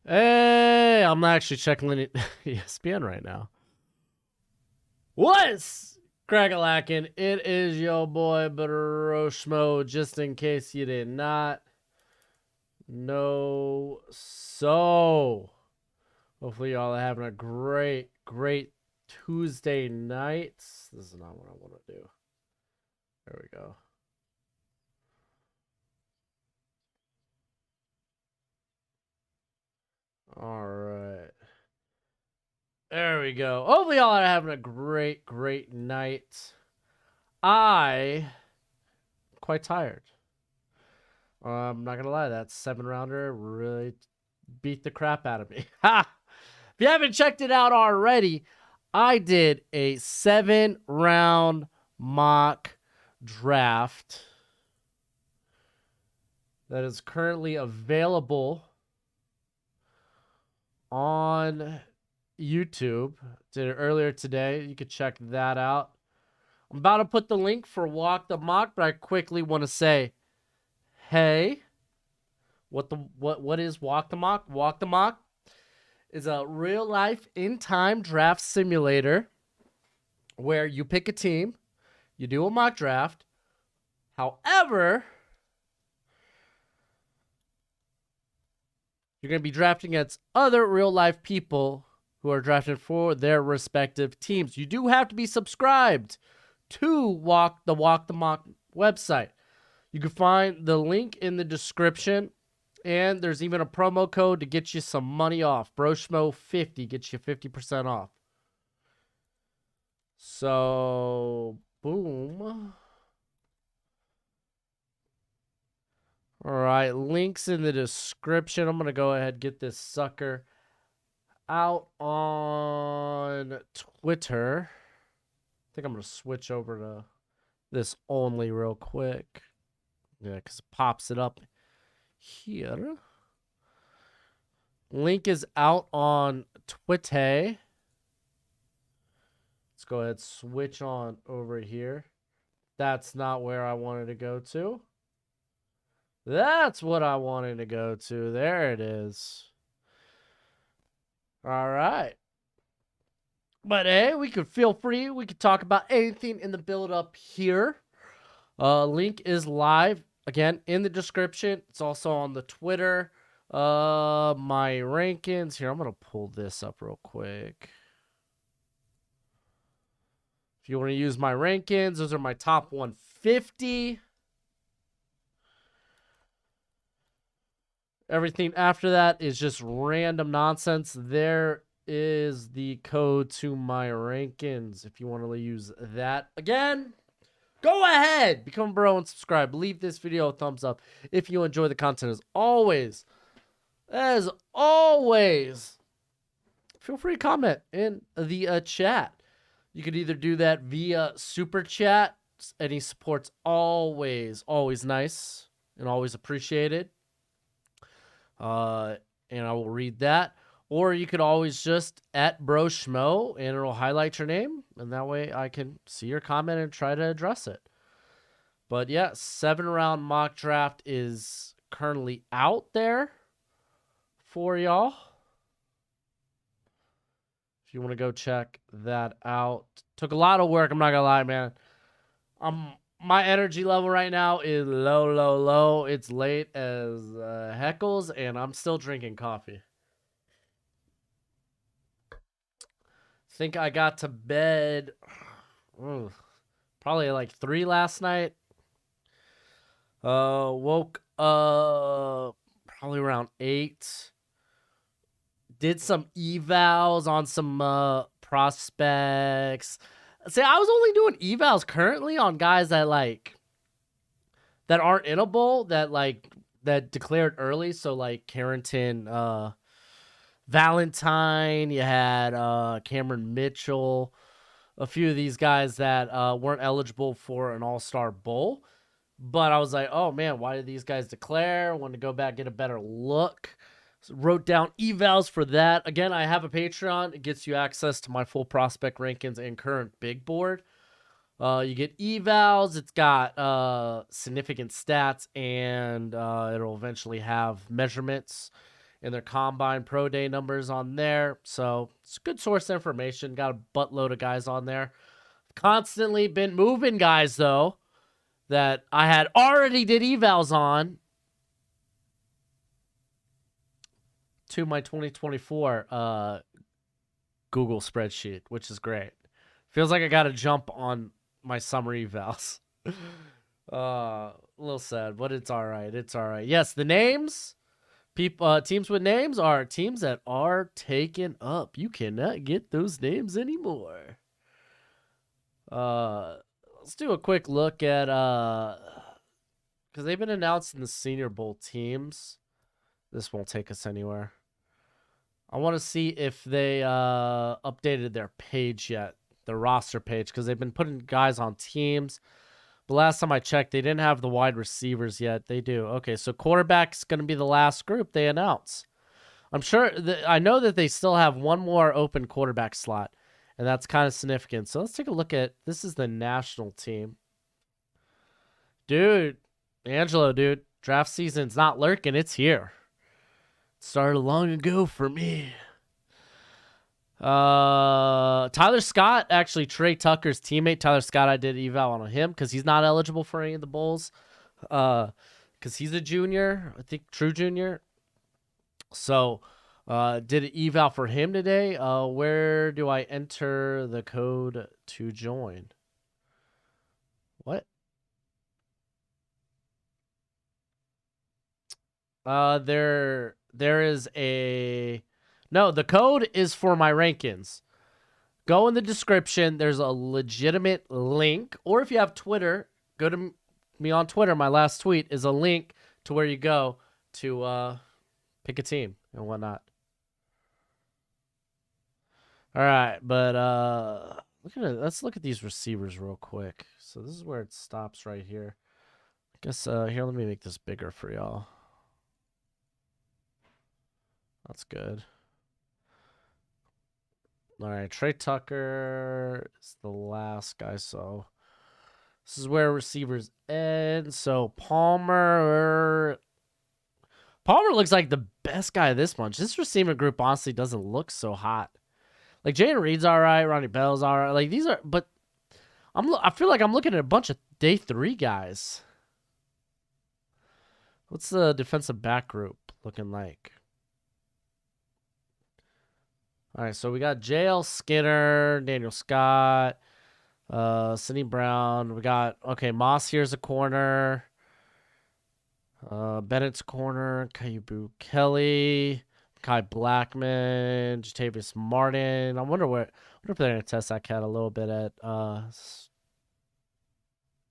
Hey, I'm actually checking ESPN right now. What's crackalackin'? It is your boy Broshmo, just in case you did not know so. Hopefully y'all are having a great Tuesday night. This is not what I want to do. There we go. All right. There we go. Hopefully y'all are having a great night. I quite tired. I'm not gonna lie, that 7-rounder really beat the crap out of me. Ha! If you haven't checked it out already, I did a 7-round mock draft that is currently available on YouTube. Did it earlier today. You could check that out. I'm about to put the link for Walk the Mock, but I quickly want to say, hey, what is Walk the Mock? Walk the Mock is a real life in time draft simulator where you pick a team, you do a mock draft. However, you're going to be drafting against other real life people who are drafted for their respective teams. You do have to be subscribed to Walk the Mock website. You can find the link in the description, and there's even a promo code to get you some money off. Broshmo50 gets you 50% off. So, boom. All right, links in the description. I'm going to go ahead and get this sucker out on Twitter. I think I'm going to switch over to this only real quick. Yeah, because it pops it up here. Link is out on Twitter. Let's go ahead and switch on over here. That's not where I wanted to go to. That's what I wanted to go to. There it is. All right. But hey, we could feel free. We could talk about anything in the build up here. Link is live again in the description. It's also on the Twitter. My rankings here. I'm gonna pull this up real quick. If you want to use my rankings, those are my top 150. Everything after that is just random nonsense. There is the code to my rankings if you want to use that. Again, go ahead, become a bro and subscribe. Leave this video a thumbs up if you enjoy the content. As always, feel free to comment in the chat. You could either do that via super chat. Any support's always nice and always appreciated. And I will read that. Or you could always just at Broshmo and it'll highlight your name. And that way I can see your comment and try to address it. But yeah, 7-round mock draft is currently out there for y'all. If you want to go check that out. Took a lot of work, I'm not gonna lie, man. My energy level right now is low. It's late as heckles, and I'm still drinking coffee. Think I got to bed probably like 3 last night. Woke up probably around 8. Did some evals on some prospects. See, I was only doing evals currently on guys that aren't in a bowl, that declared early. So like Carrington, Valentine, you had Cameron Mitchell, a few of these guys that weren't eligible for an all-star bowl. But I was like, oh man, why did these guys declare? I wanted to go back, get a better look. So wrote down evals for that. Again, I have a Patreon. It gets you access to my full prospect rankings and current big board. You get evals. It's got significant stats, and it'll eventually have measurements and their combine pro day numbers on there. So it's good source information. Got a buttload of guys on there. Constantly been moving guys, though, that I had already did evals on to my 2024 Google spreadsheet, which is great. Feels like I got to jump on my summer evals. A little sad, but it's all right. It's all right. Yes, the names, teams with names are teams that are taken up. You cannot get those names anymore. Let's do a quick look at because they've been announced in the Senior Bowl teams. This won't take us anywhere. I want to see if they updated their page yet, their roster page, because they've been putting guys on teams. But last time I checked, they didn't have the wide receivers yet. They do. Okay, so quarterback's going to be the last group they announce. I'm sure I know that they still have one more open quarterback slot, and that's kind of significant. So let's take a look at this is the national team. Dude, Angelo, dude, draft season's not lurking. It's here. It started long ago for me. Tyler Scott, actually Trey Tucker's teammate. Tyler Scott, I did eval on him because he's not eligible for any of the bowls. Because he's a junior, I think true junior. So, did an eval for him today. Where do I enter the code to join? What? There is a no. The code is for my rankings. Go in the description. There's a legitimate link, or if you have Twitter, go to me on Twitter. My last tweet is a link to where you go to pick a team and whatnot. All right, but let's look at these receivers real quick. So this is where it stops right here. I guess here, let me make this bigger for y'all. That's good. All right, Trey Tucker is the last guy, so this is where receivers end. So Palmer looks like the best guy this bunch. This receiver group honestly doesn't look so hot. Like Jayden Reed's all right, Ronnie Bell's all right. Like these are, but I feel like I'm looking at a bunch of day 3 guys. What's the defensive back group looking like? All right, so we got JL Skinner, Daniel Scott, Sidney Brown. We got, okay, Moss here's a corner. Bennett's corner, Kayubu Kelly, Kai Blackman, Jatavius Martin. I wonder if they're going to test that cat a little bit at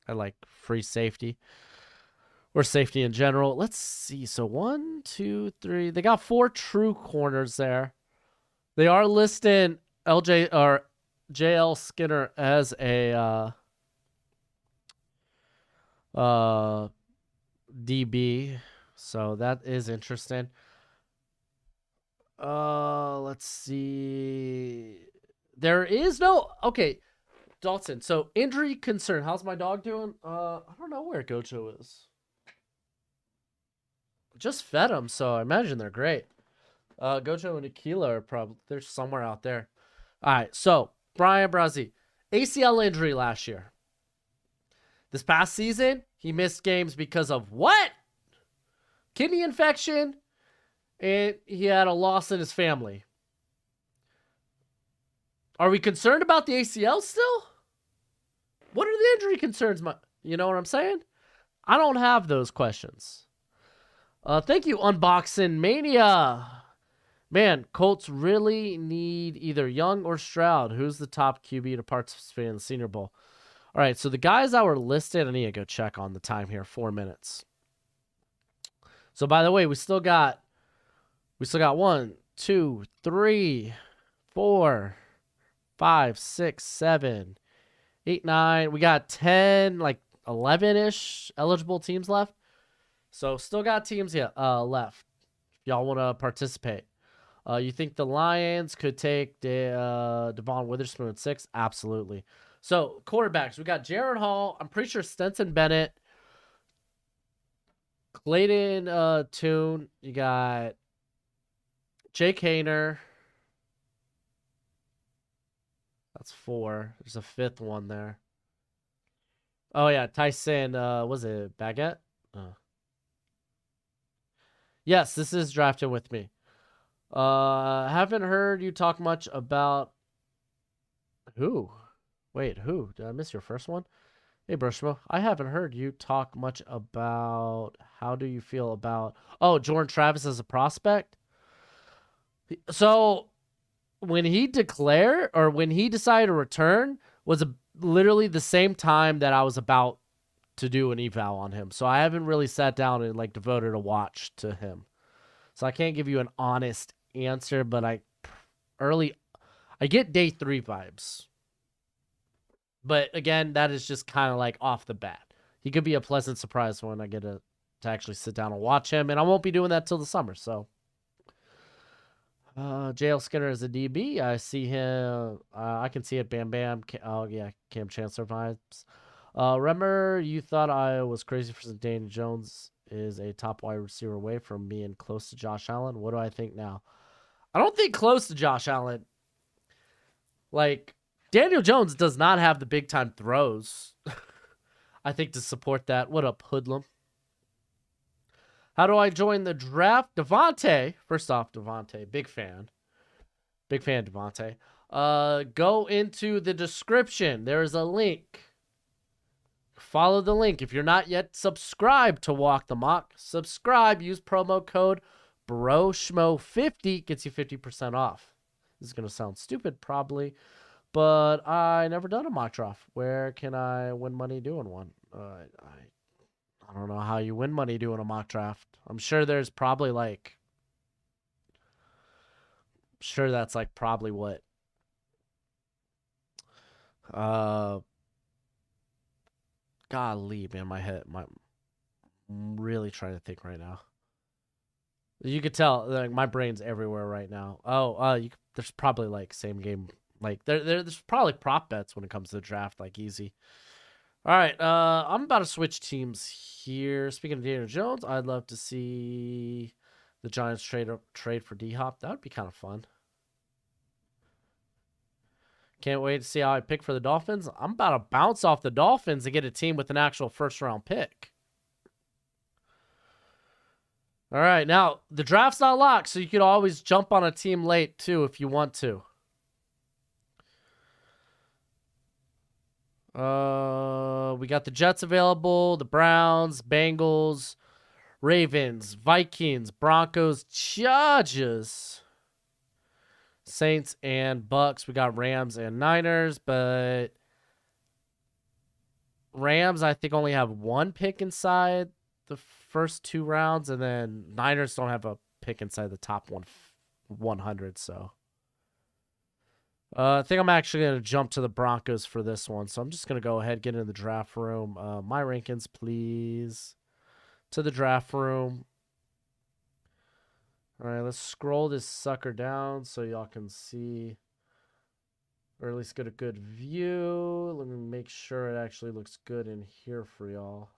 like free safety or safety in general. Let's see. So 1, 2, 3. They got 4 true corners there. They are listing LJ or JL Skinner as a DB, so that is interesting. Let's see. There is no Dalton. So injury concern. How's my dog doing? I don't know where Gojo is. Just fed him, so I imagine they're great. Gojo and Aquila are probably they're somewhere out there. All right, so Brian Brazzi, ACL injury last year. This past season, he missed games because of what? Kidney infection, and he had a loss in his family. Are we concerned about the ACL still? What are the injury concerns? You know what I'm saying? I don't have those questions. Thank you, Unboxing Mania. Man, Colts really need either Young or Stroud. Who's the top QB to participate in the Senior Bowl? All right, so the guys that were listed, I need to go check on the time here. 4 minutes. So by the way, we still got 1, 2, 3, 4, 5, 6, 7, 8, 9. We got 10, like 11-ish eligible teams left. So still got teams left. If y'all want to participate. You think the Lions could take Devon Witherspoon at 6? Absolutely. So, quarterbacks. We got Jaron Hall. I'm pretty sure Stetson Bennett. Clayton Tune. You got Jake Hayner. That's 4. There's a 5th one there. Oh yeah, Tyson. Was it Baguette? Yes, this is drafted with me. Haven't heard you talk much about who? Wait, who? Did I miss your first one? Hey, Broshmo. I haven't heard you talk much about how do you feel about Jordan Travis as a prospect. So when he decided to return was literally the same time that I was about to do an eval on him. So I haven't really sat down and like devoted a watch to him. So I can't give you an honest answer, but I get day 3 vibes. But again, that is just kind of like off the bat. He could be a pleasant surprise when I get to actually sit down and watch him, and I won't be doing that till the summer. So, JL Skinner is a DB. I see him. I can see it. Bam Bam. Oh yeah, Cam Chancellor vibes. Remember, you thought I was crazy for Daniel Jones is a top wide receiver away from being close to Josh Allen. What do I think now? I don't think close to Josh Allen. Like, Daniel Jones does not have the big time throws. I think to support that. What up, Hoodlum? How do I join the draft? Devontae. First off, Devontae. Big fan. Big fan, Devontae. Go into the description. There is a link. Follow the link. If you're not yet subscribed to Walk the Mock, subscribe. Use promo code Broshmo50. Gets you 50% off. This is going to sound stupid, probably. But I never done a mock draft. Where can I win money doing one? I don't know how you win money doing a mock draft. I'm sure there's probably like... I'm sure that's like probably what... Golly, man, my head... I'm really trying to think right now. You could tell, like, my brain's everywhere right now. There's probably like same game... Like, there's probably prop bets when it comes to the draft, like, easy. All right, I'm about to switch teams here. Speaking of Daniel Jones, I'd love to see the Giants trade for D-Hop. That would be kind of fun. Can't wait to see how I pick for the Dolphins. I'm about to bounce off the Dolphins and get a team with an actual first-round pick. All right, now, the draft's not locked, so you could always jump on a team late, too, if you want to. We got the Jets available, the Browns, Bengals, Ravens, Vikings, Broncos, Chargers, Saints, and Bucks. We got Rams and Niners, but Rams, I think, only have 1 pick inside the first 2 rounds, and then Niners don't have a pick inside the top 100, so... I think I'm actually going to jump to the Broncos for this one. So I'm just going to go ahead, get in the draft room. My rankings, please. To the draft room. All right, let's scroll this sucker down so y'all can see. Or at least get a good view. Let me make sure it actually looks good in here for y'all.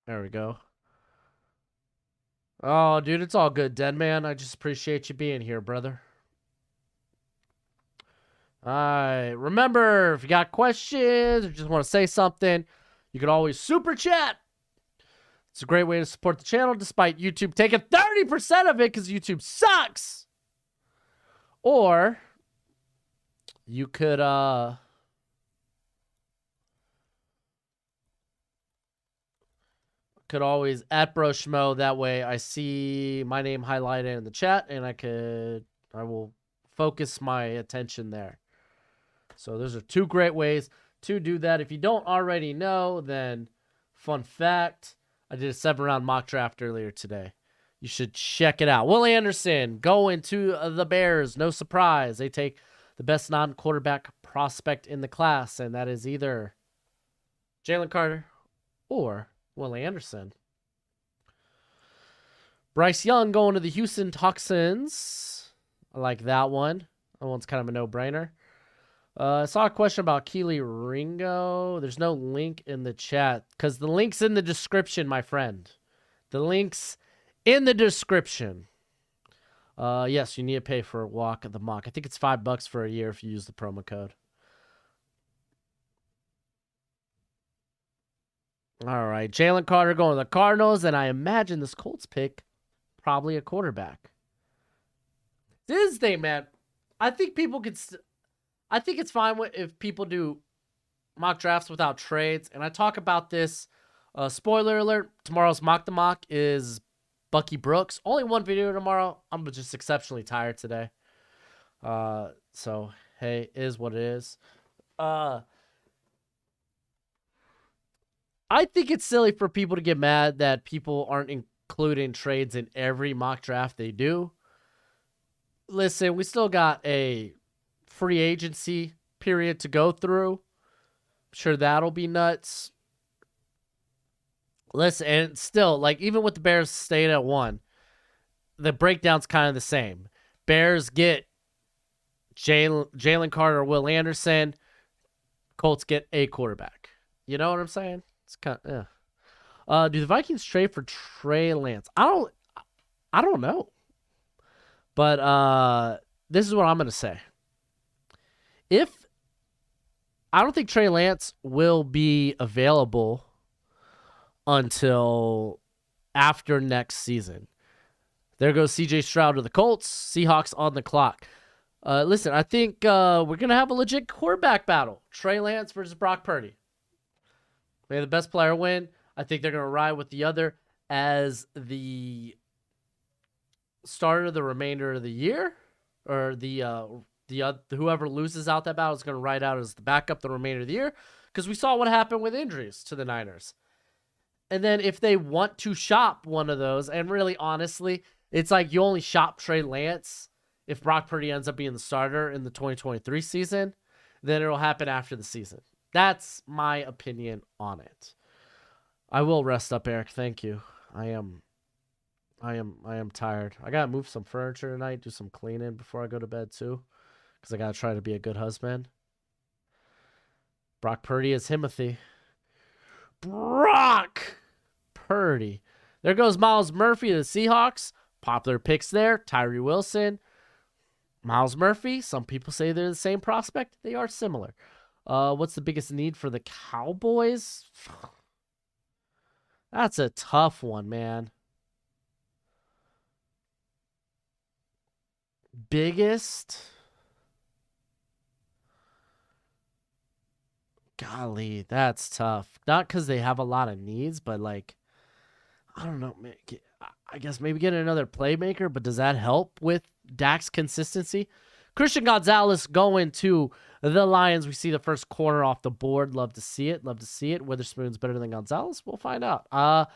There we go. Oh, dude, it's all good, Dead Man. I just appreciate you being here, brother. All right. Remember, if you got questions or just want to say something, you can always super chat. It's a great way to support the channel, despite YouTube taking 30% of it because YouTube sucks. Or you could always at Broshmo. That way I see my name highlighted in the chat and I will focus my attention there. So those are 2 great ways to do that. If you don't already know, then fun fact, I did a 7-round mock draft earlier today. You should check it out. Will Anderson going to the Bears. No surprise. They take the best non-quarterback prospect in the class, and that is either Jalen Carter or Will Anderson. Bryce Young going to the Houston Texans. I like that one. That one's kind of a no-brainer. I saw a question about Keely Ringo. There's no link in the chat because the link's in the description, my friend. The link's in the description. Yes, you need to pay for a walk at the mock. I think it's $5 for a year if you use the promo code. All right, Jalen Carter going to the Cardinals, and I imagine this Colts pick probably a quarterback. This is the thing, man. I think people could. I think it's fine if people do mock drafts without trades, and I talk about this. Spoiler alert: tomorrow's mock the mock is Bucky Brooks. Only one video tomorrow. I'm just exceptionally tired today. So hey, is what it is. I think it's silly for people to get mad that people aren't including trades in every mock draft they do. Listen, we still got a free agency period to go through. I'm sure that'll be nuts. Listen, and still, like, even with the Bears staying at 1, the breakdown's kind of the same. Bears get Jalen Carter, Will Anderson. Colts get a quarterback. You know what I'm saying? It's kind of, yeah. Do the Vikings trade for Trey Lance? I don't know. But this is what I'm going to say. I don't think Trey Lance will be available until after next season. There goes CJ Stroud to the Colts. Seahawks on the clock. Listen, I think we're going to have a legit quarterback battle. Trey Lance versus Brock Purdy. May the best player win. I think they're going to ride with the other as the starter the remainder of the year. Or whoever loses out that battle is going to ride out as the backup the remainder of the year. Because we saw what happened with injuries to the Niners. And then if they want to shop one of those, and really honestly, it's like you only shop Trey Lance if Brock Purdy ends up being the starter in the 2023 season, then it'll happen after the season. That's my opinion on it. I will rest up, Eric. Thank you. I am tired. I gotta move some furniture tonight, do some cleaning before I go to bed too, because I gotta try to be a good husband. Brock Purdy is Timothy. Brock Purdy. There goes Miles Murphy to the Seahawks. Popular picks there. Tyree Wilson. Miles Murphy. Some people say they're the same prospect. They are similar. What's the biggest need for the Cowboys? That's a tough one, man. Biggest? Golly, that's tough. Not because they have a lot of needs, but like, I don't know. I guess maybe get another playmaker, but does that help with Dak's consistency? Christian Gonzalez going to the Lions. We see the first corner off the board. Love to see it. Love to see it. Witherspoon's better than Gonzalez. We'll find out. I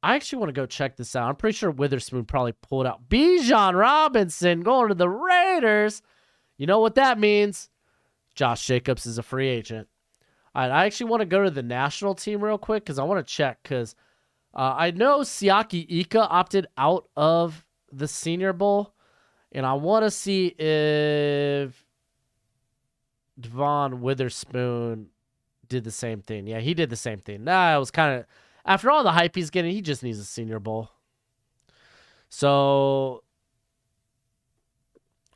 actually want to go check this out. I'm pretty sure Witherspoon probably pulled out Bijan Robinson going to the Raiders. You know what that means? Josh Jacobs is a free agent. All right, I actually want to go to the national team real quick because I want to check because I know Siaki Ika opted out of the Senior Bowl, and I want to see if Devon Witherspoon did the same thing. Yeah, he did the same thing. Nah, it was kind of, after all the hype he's getting, he just needs a Senior Bowl. So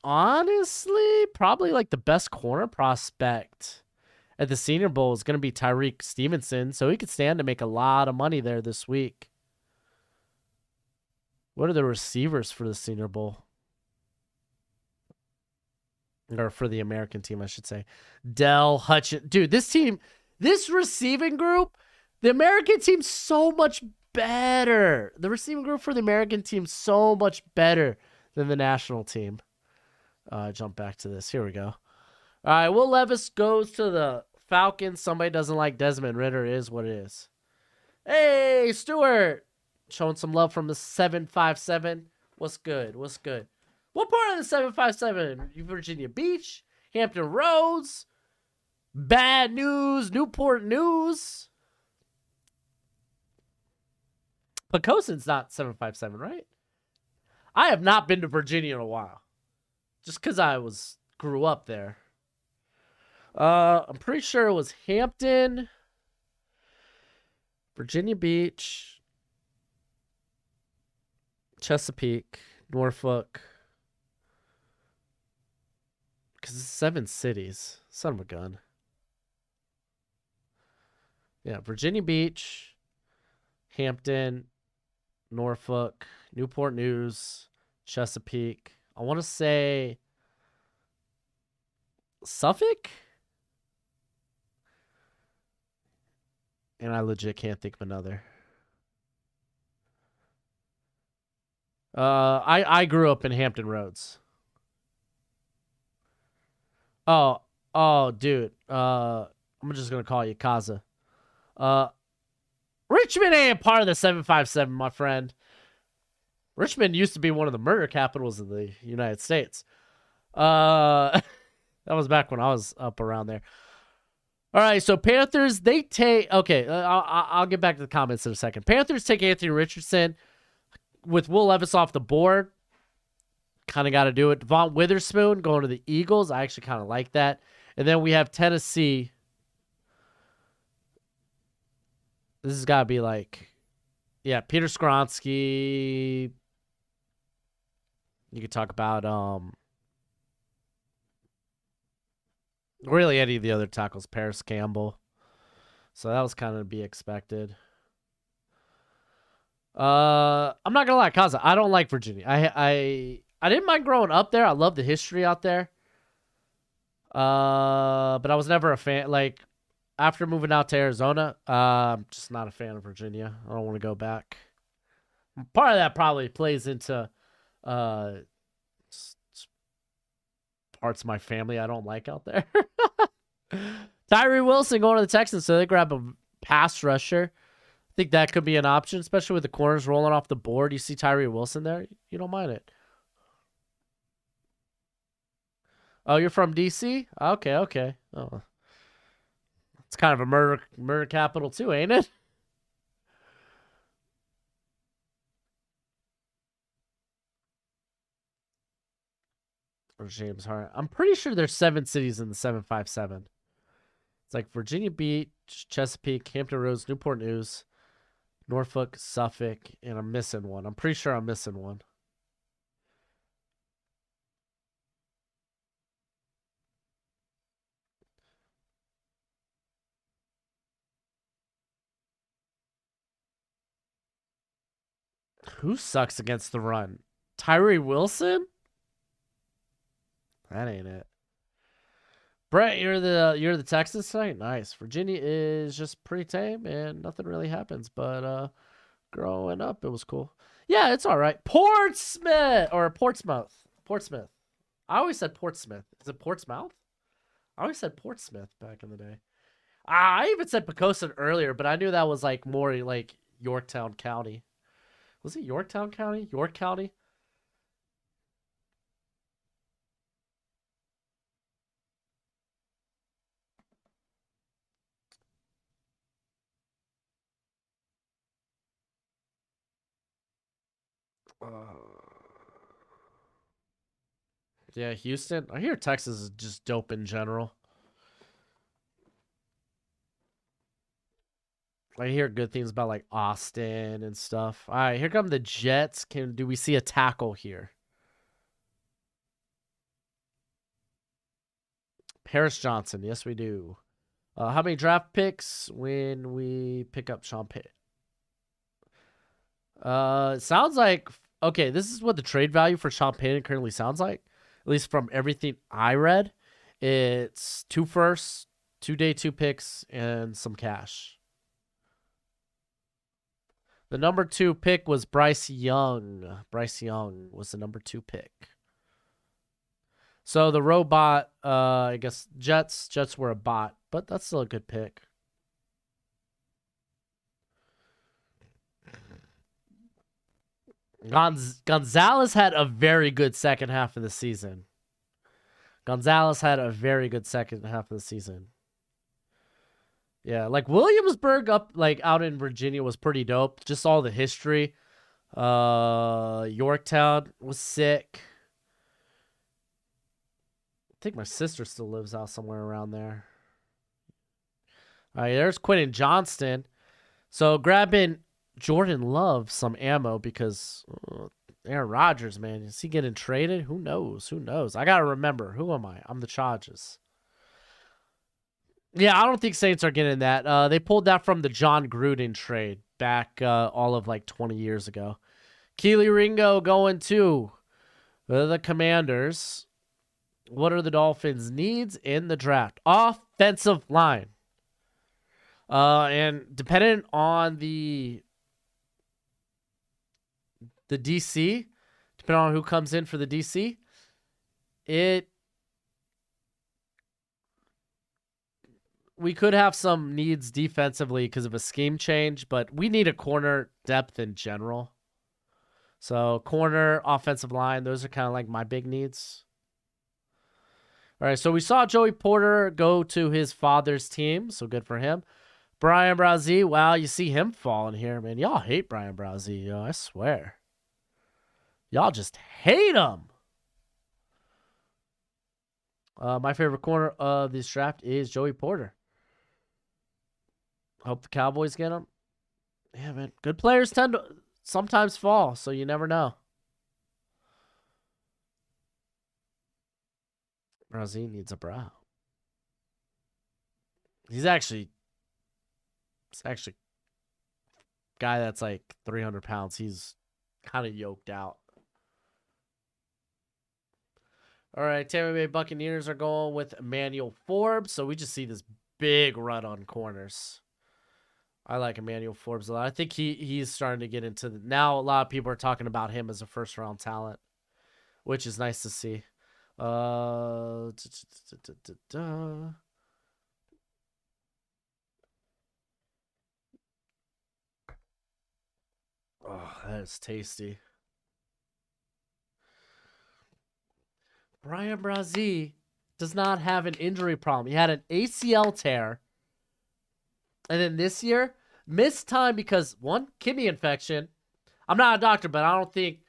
honestly, probably like the best corner prospect at the Senior Bowl is going to be Tyreek Stevenson, so he could stand to make a lot of money there this week. What are the receivers for the Senior Bowl? Or for the American team, I should say. Dell, Hutchin. Dude, this team, this receiving group, the American team's so much better. The receiving group for the American team so much better than the national team. Jump back to this. Here we go. All right, Will Levis goes to the Falcons. Somebody doesn't like Desmond Ridder. It is what it is. Hey, Stuart. Showing some love from the 757. What's good? What's good? What part of the 757? Virginia Beach? Hampton Roads? Bad News? Newport News? Pocosin's not 757, right? I have not been to Virginia in a while. just because I grew up there. I'm pretty sure it was Hampton, Virginia Beach, Chesapeake, Norfolk. Because it's 7 cities. Son of a gun. Yeah, Virginia Beach, Hampton, Norfolk, Newport News, Chesapeake. I want to say Suffolk? And I legit can't think of another. I grew up in Hampton Roads. Oh, oh, dude. I'm just gonna call you Kaza. Uh, Richmond ain't part of the 757, my friend. Richmond used to be one of the murder capitals of the United States. That was back when I was up around there. All right, so Panthers, they take... Okay, I'll get back to the comments in a second. Panthers take Anthony Richardson with Will Levis off the board. Kind of got to do it. Devon Witherspoon going to the Eagles. I actually kind of like that. And then we have Tennessee. This has got to be like... Yeah, Peter Skronsky. You could talk about... really any of the other tackles. Paris Campbell. So that was kind of to be expected. I'm not gonna lie, Kaza, I don't like Virginia. I didn't mind growing up there. I love the history out there. But I was never a fan. Like after moving out to Arizona, I'm just not a fan of Virginia. I don't want to go back. Part of that probably plays into uh parts of my family I don't like out there. Tyree Wilson going to the Texans, so they grab a pass rusher. I think that could be an option, especially with the corners rolling off the board. You see Tyree Wilson there, you don't mind it. Oh, you're from DC? Okay, okay. Oh, it's kind of a murder capital too, ain't it? Or James Hart. I'm pretty sure there's 7 cities in the 757. It's like Virginia Beach, Chesapeake, Hampton Roads, Newport News, Norfolk, Suffolk, and I'm missing one. I'm pretty sure I'm missing one. Who sucks against the run? Tyree Wilson? That ain't it. Brett, you're the Texas site? Nice. Virginia is just pretty tame and nothing really happens, but growing up it was cool. Yeah, it's all right. Portsmouth or Portsmouth. Portsmouth. I always said Portsmouth. Is it Portsmouth? I always said Portsmouth back in the day. I even said Poquoson earlier, but I knew that was like more like Yorktown County. Was it Yorktown County? York County? Yeah, Houston. I hear Texas is just dope in general. I hear good things about like Austin and stuff. All right, here come the Jets. Do we see a tackle here? Paris Johnson. Yes, we do. How many draft picks when we pick up Sean Payton? It sounds like okay. This is what the trade value for Sean Payton currently sounds like. At least from everything I read, it's 2 firsts, 2 day 2 picks, and some cash. The number 2 pick was Bryce Young. Bryce Young was the number 2 pick. So the robot, I guess Jets were a bot, but that's still a good pick. Gonzalez had a very good second half of the season. Gonzalez had a very good second half of the season. Yeah, like Williamsburg up like out in Virginia was pretty dope. Just all the history. Yorktown was sick. think my sister still lives out somewhere around there. All right, there's Quentin Johnston. So grabbing Jordan Love some ammo because Aaron Rodgers, man, is he getting traded? Who knows? Who knows? I gotta remember. Who am I? I'm the Chargers. Yeah, I don't think Saints are getting that. They pulled that from the John Gruden trade back all of like 20 years ago. Keely Ringo going to the Commanders. What are the Dolphins' needs in the draft? Offensive line. And dependent on the DC, depending on who comes in for the DC, we could have some needs defensively because of a scheme change, but we need a corner depth in general. So corner, offensive line, those are kind of like my big needs. All right, so we saw Joey Porter go to his father's team, so good for him. Brian Brazee, wow, you see him falling here, man. Y'all hate Brian Brazee, yo, I swear. Y'all just hate him. My favorite corner of this draft is Joey Porter. Hope the Cowboys get him. Yeah, man. Good players tend to sometimes fall, so you never know. Brazil needs a brow. He's actually a guy that's like 300 pounds. He's kind of yoked out. All right, Tampa Bay Buccaneers are going with Emmanuel Forbes, so we just see this big run on corners. I like Emmanuel Forbes a lot. I think he's starting to get into now. A lot of people are talking about him as a first round talent, which is nice to see. Oh, that is tasty. Brian Brazee does not have an injury problem. He had an ACL tear. And then this year, missed time because, one, kidney infection. I'm not a doctor, but I don't think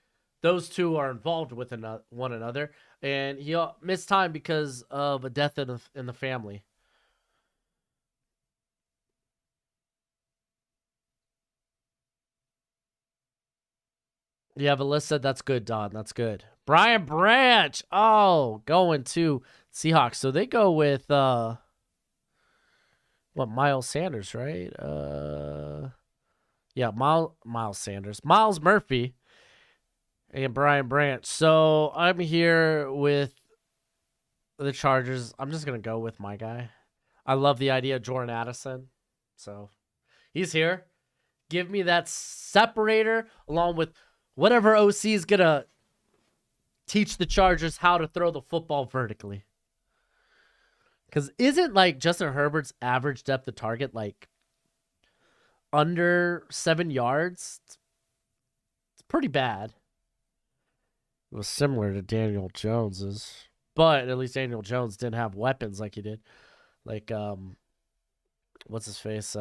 those two are involved with one another. And he missed time because of a death in the family. Yeah, Alyssa, that's good, Don. That's good. Brian Branch. Oh, going to Seahawks. So they go with Miles Sanders, right? Yeah, Miles Sanders. Miles Murphy and Brian Branch. So I'm here with the Chargers. I'm just gonna go with my guy. I love the idea of Jordan Addison. So he's here. Give me that separator along with whatever OC is gonna teach the Chargers how to throw the football vertically. Because isn't like Justin Herbert's average depth of target like under 7 yards? It's pretty bad. It was similar to Daniel Jones's, but at least Daniel Jones didn't have weapons like he did. Like what's his face?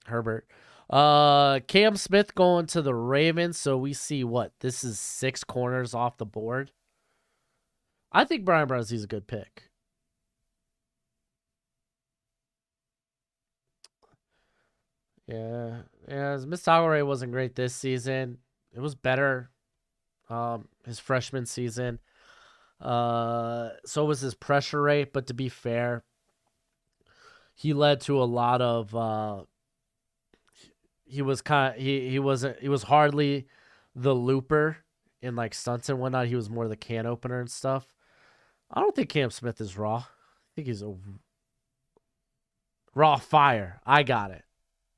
Herbert. Cam Smith going to the Ravens, so we see what? This is 6 corners off the board. I think Brian Brazie's a good pick. Yeah. Miss Tagore wasn't great this season. It was better his freshman season. So was his pressure rate, but to be fair, he led to a lot of he was hardly the looper in like stunts and whatnot. He was more the can opener and stuff. I don't think Cam Smith is raw. I think he's a raw fire. I got it.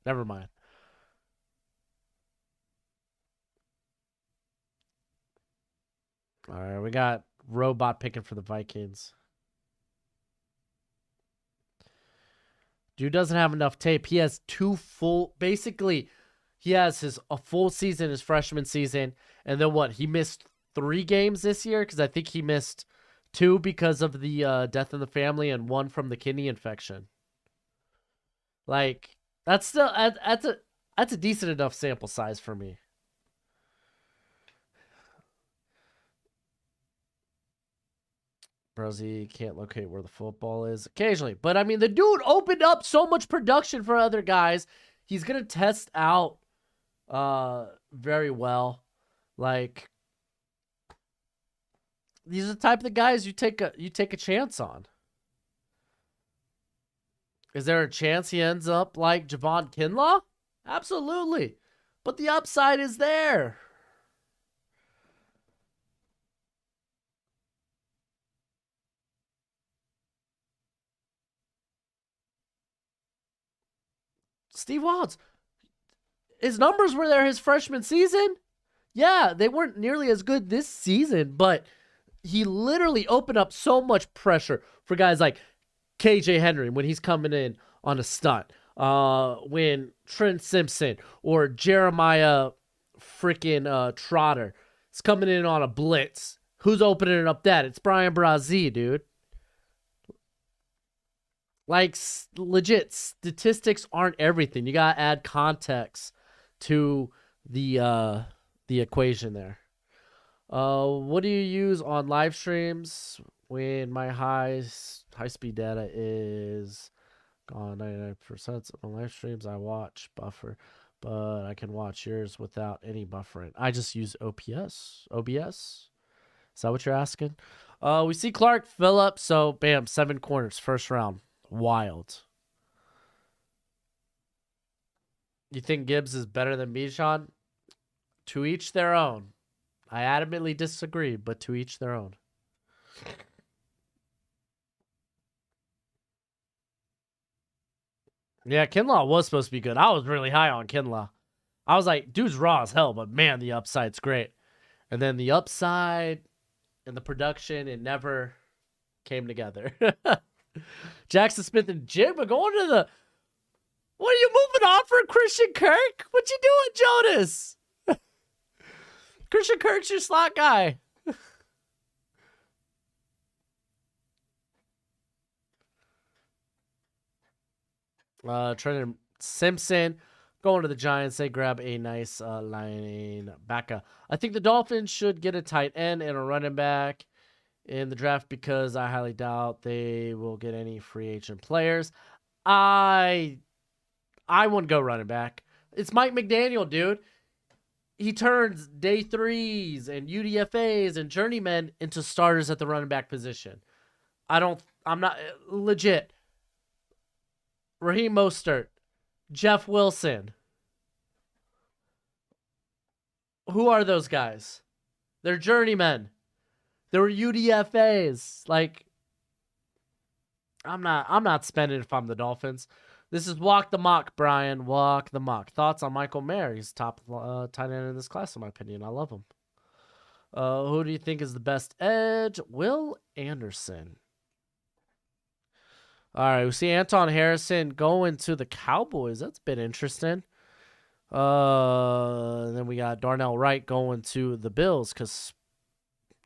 Never mind. All right, we got Robot picking for the Vikings. Dude doesn't have enough tape. He has basically, he has a full season, his freshman season, and then what? He missed 3 games this year because I think he missed 2 because of the death in the family and 1 from the kidney infection. Like that's a decent enough sample size for me. Brozzy can't locate where the football is occasionally. But I mean, the dude opened up so much production for other guys. He's gonna test out very well. Like, these are the type of guys you take a chance on. Is there a chance he ends up like Javon Kinlaw? Absolutely. But the upside is there. Steve Wilds, his numbers were there his freshman season. Yeah, they weren't nearly as good this season, but he literally opened up so much pressure for guys like KJ Henry when he's coming in on a stunt. When Trent Simpson or Jeremiah freaking Trotter is coming in on a blitz. Who's opening up that? It's Brian Brazee, dude. Like, legit, statistics aren't everything. You gotta add context to the equation there. What do you use on live streams when my high speed data is gone? 99% of my live streams I watch buffer, but I can watch yours without any buffering. I just use OBS. Is that what you're asking? We see Clark Phillips, so bam, 7 corners, first round. Wild. You think Gibbs is better than Bijan? To each their own. I adamantly disagree, but to each their own. Yeah, Kinlaw was supposed to be good. I was really high on Kinlaw. I was like, dude's raw as hell, but man, the upside's great. And then the upside and the production, it never came together. Jackson Smith and Jigba going to the... What are you moving on for Christian Kirk? What you doing, Jonas? Christian Kirk's your slot guy. Trenton Simpson going to the Giants. They grab a nice linebacker. I think the Dolphins should get a tight end and a running back in the draft because I highly doubt they will get any free agent players. I wouldn't go running back. It's Mike McDaniel, dude. He turns day 3s and UDFAs and journeymen into starters at the running back position. I'm not legit. Raheem Mostert, Jeff Wilson. Who are those guys? They're journeymen. They were UDFAs. Like, I'm not spending if I'm the Dolphins. This is walk the mock, Brian. Walk the mock. Thoughts on Michael Mayer? He's top tight end in this class, in my opinion. I love him. Who do you think is the best edge? Will Anderson. All right, we see Anton Harrison going to the Cowboys. That's been interesting. Then we got Darnell Wright going to the Bills because,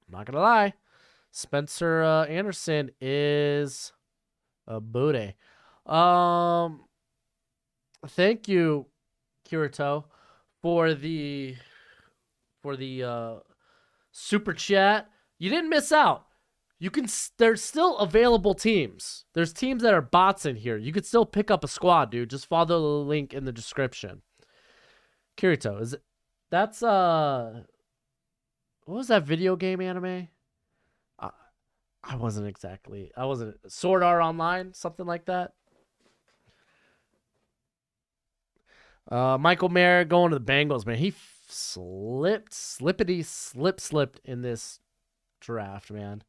I'm not going to lie, Spencer Anderson is a booty. Thank you, Kirito, for the super chat. You didn't miss out. You can. There's still available teams. There's teams that are bots in here. You could still pick up a squad, dude. Just follow the link in the description. Kirito, is it? That's what was that video game anime? I wasn't Sword Art Online, something like that. Michael Mayer going to the Bengals, man. He slipped in this draft, man.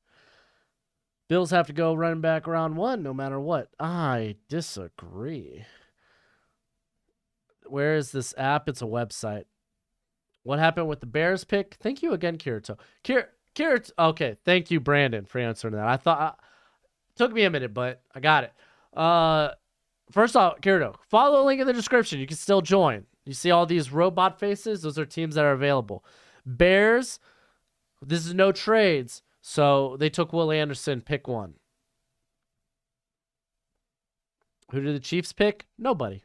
Bills have to go running back round 1 no matter what. I disagree. Where is this app? It's a website. What happened with the Bears pick? Thank you again, Kirito. Kirito. Okay, thank you, Brandon, for answering that. I thought took me a minute, but I got it. First off, Kirito, follow the link in the description. You can still join. You see all these robot faces? Those are teams that are available. Bears, this is no trades. So they took Will Anderson, pick 1. Who did the Chiefs pick? Nobody.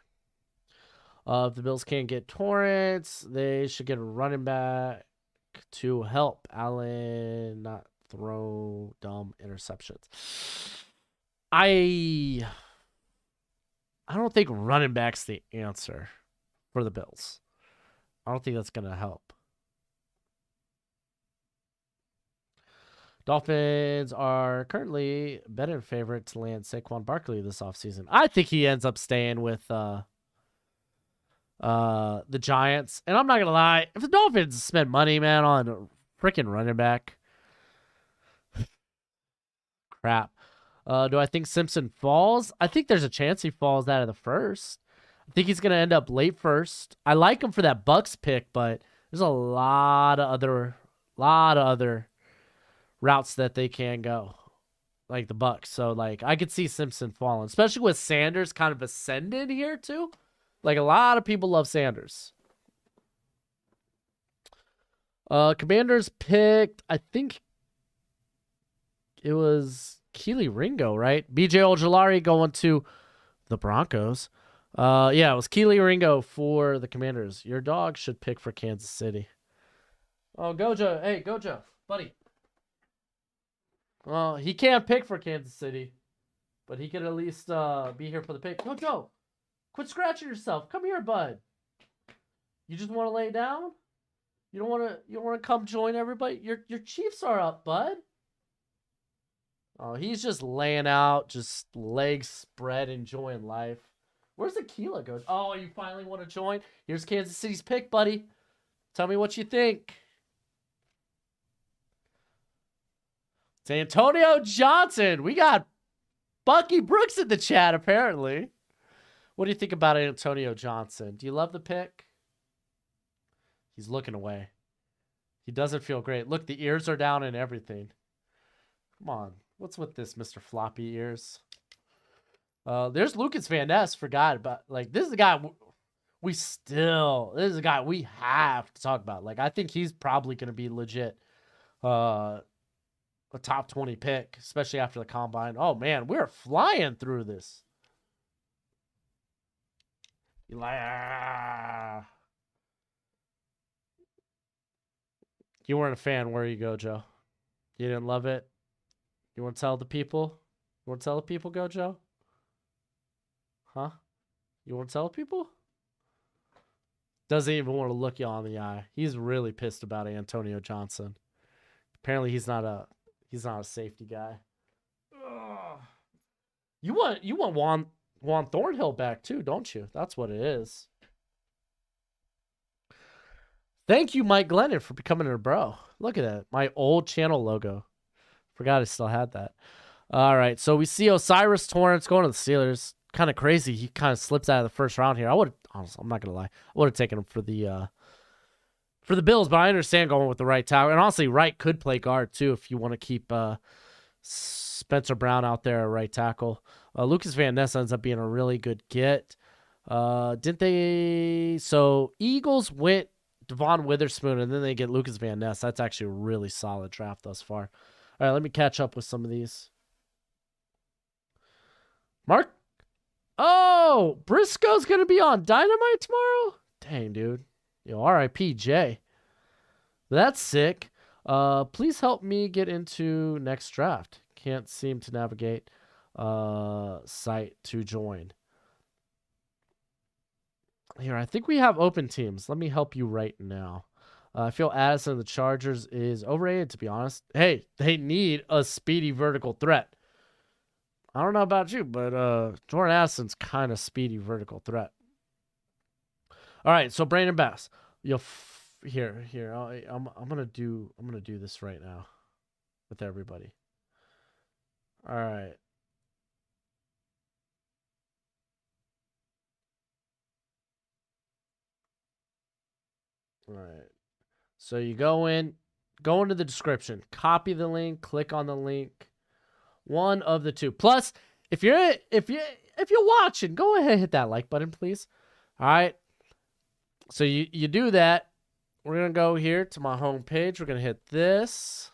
If the Bills can't get Torrance, they should get a running back to help. Allen, not throw dumb interceptions. I don't think running back's the answer for the Bills. I don't think that's going to help. Dolphins are currently better favorite to land Saquon Barkley this offseason. I think he ends up staying with the Giants. And I'm not going to lie, if the Dolphins spend money, man, on a freaking running back, crap. Do I think Simpson falls? I think there's a chance he falls out of the first. I think he's going to end up late first. I like him for that Bucks pick, but there's a lot of other routes that they can go, like the Bucks. So like I could see Simpson falling, especially with Sanders kind of ascending here too. Like a lot of people love Sanders. Commanders picked, I think it was Keely Ringo, right? BJ Ojolari going to the Broncos. Yeah, it was Keely Ringo for the Commanders. Your dog should pick for Kansas City. Oh, Gojo. Hey, Gojo, buddy. Well, he can't pick for Kansas City, but he could at least be here for the pick. Gojo, quit scratching yourself. Come here, bud. You just want to lay down? You don't want to come join everybody? Your Chiefs are up, bud. Oh, he's just laying out, just legs spread, enjoying life. Where's Aquila go? Oh, you finally want to join? Here's Kansas City's pick, buddy. Tell me what you think. It's Antonio Johnson. We got Bucky Brooks in the chat, apparently. What do you think about Antonio Johnson? Do you love the pick? He's looking away. He doesn't feel great. Look, the ears are down and everything. Come on. What's with this, Mr. Floppy Ears? There's Lucas Van Ness. Forgot about, like, this is a guy this is a guy we have to talk about. Like, I think he's probably going to be legit a top 20 pick, especially after the combine. Oh, man, we're flying through this. You weren't a fan, where you go, Joe? You didn't love it? You want to tell the people? You want to tell the people, Gojo? Huh? You want to tell the people? Doesn't even want to look you on the eye. He's really pissed about Antonio Johnson. Apparently, he's not a safety guy. Ugh. You want Juan Thornhill back too, don't you? That's what it is. Thank you, Mike Glennon, for becoming a bro. Look at that. My old channel logo. Forgot I still had that. All right, so we see Osiris Torrance going to the Steelers. Kind of crazy. He kind of slips out of the first round here. I would, honestly, I'm not gonna lie, I would have taken him for the Bills, but I understand going with the right tackle. And honestly, Wright could play guard too if you want to keep Spencer Brown out there at right tackle. Lucas Van Ness ends up being a really good get. Didn't they? So Eagles went Devon Witherspoon, and then they get Lucas Van Ness. That's actually a really solid draft thus far. All right, let me catch up with some of these. Mark? Oh, Briscoe's going to be on Dynamite tomorrow? Dang, dude. Yo, R.I.P. Jay. That's sick. Please help me get into next draft. Can't seem to navigate site to join. Here, I think we have open teams. Let me help you right now. I feel Addison of the Chargers is overrated, to be honest. Hey, they need a speedy vertical threat. I don't know about you, but Jordan Addison's kind of speedy vertical threat. All right, so Brandon Bass. Here. I'm gonna do this right now with everybody. All right. All right. So you go into the description, copy the link, click on the link. One of the two. Plus, if you're watching, go ahead and hit that like button, please. All right. So you do that. We're gonna go here to my home page. We're gonna hit this.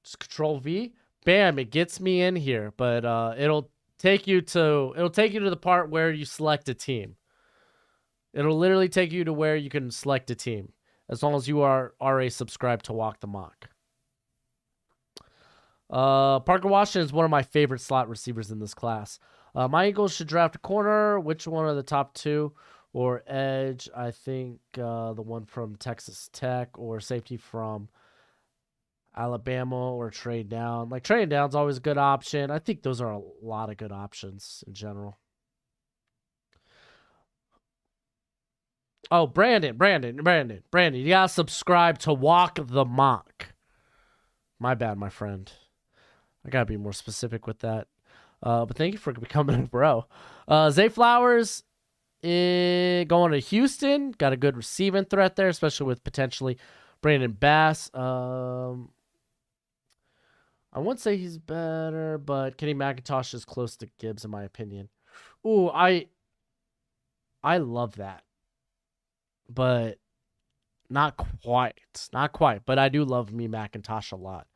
Just Control V. Bam! It gets me in here, but it'll take you to the part where you select a team. It'll literally take you to where you can select a team. as long as you are a subscribed to Walk the Mock. Parker Washington is one of my favorite slot receivers in this class. My Eagles should draft a corner. Which one of the top two? Or edge? I think the one from Texas Tech, or safety from Alabama, or trade down. Like, trading down's always a good option. I think those are a lot of good options in general. Oh, Brandon, you gotta subscribe to Walk the Mock. My bad, my friend. I gotta be more specific with that. But thank you for becoming a bro. Zay Flowers going to Houston. Got a good receiving threat there, especially with potentially Brandon Bass. I wouldn't say he's better, but Kenny McIntosh is close to Gibbs in my opinion. Ooh, I love that, but not quite. Not quite, but I do love me McIntosh a lot.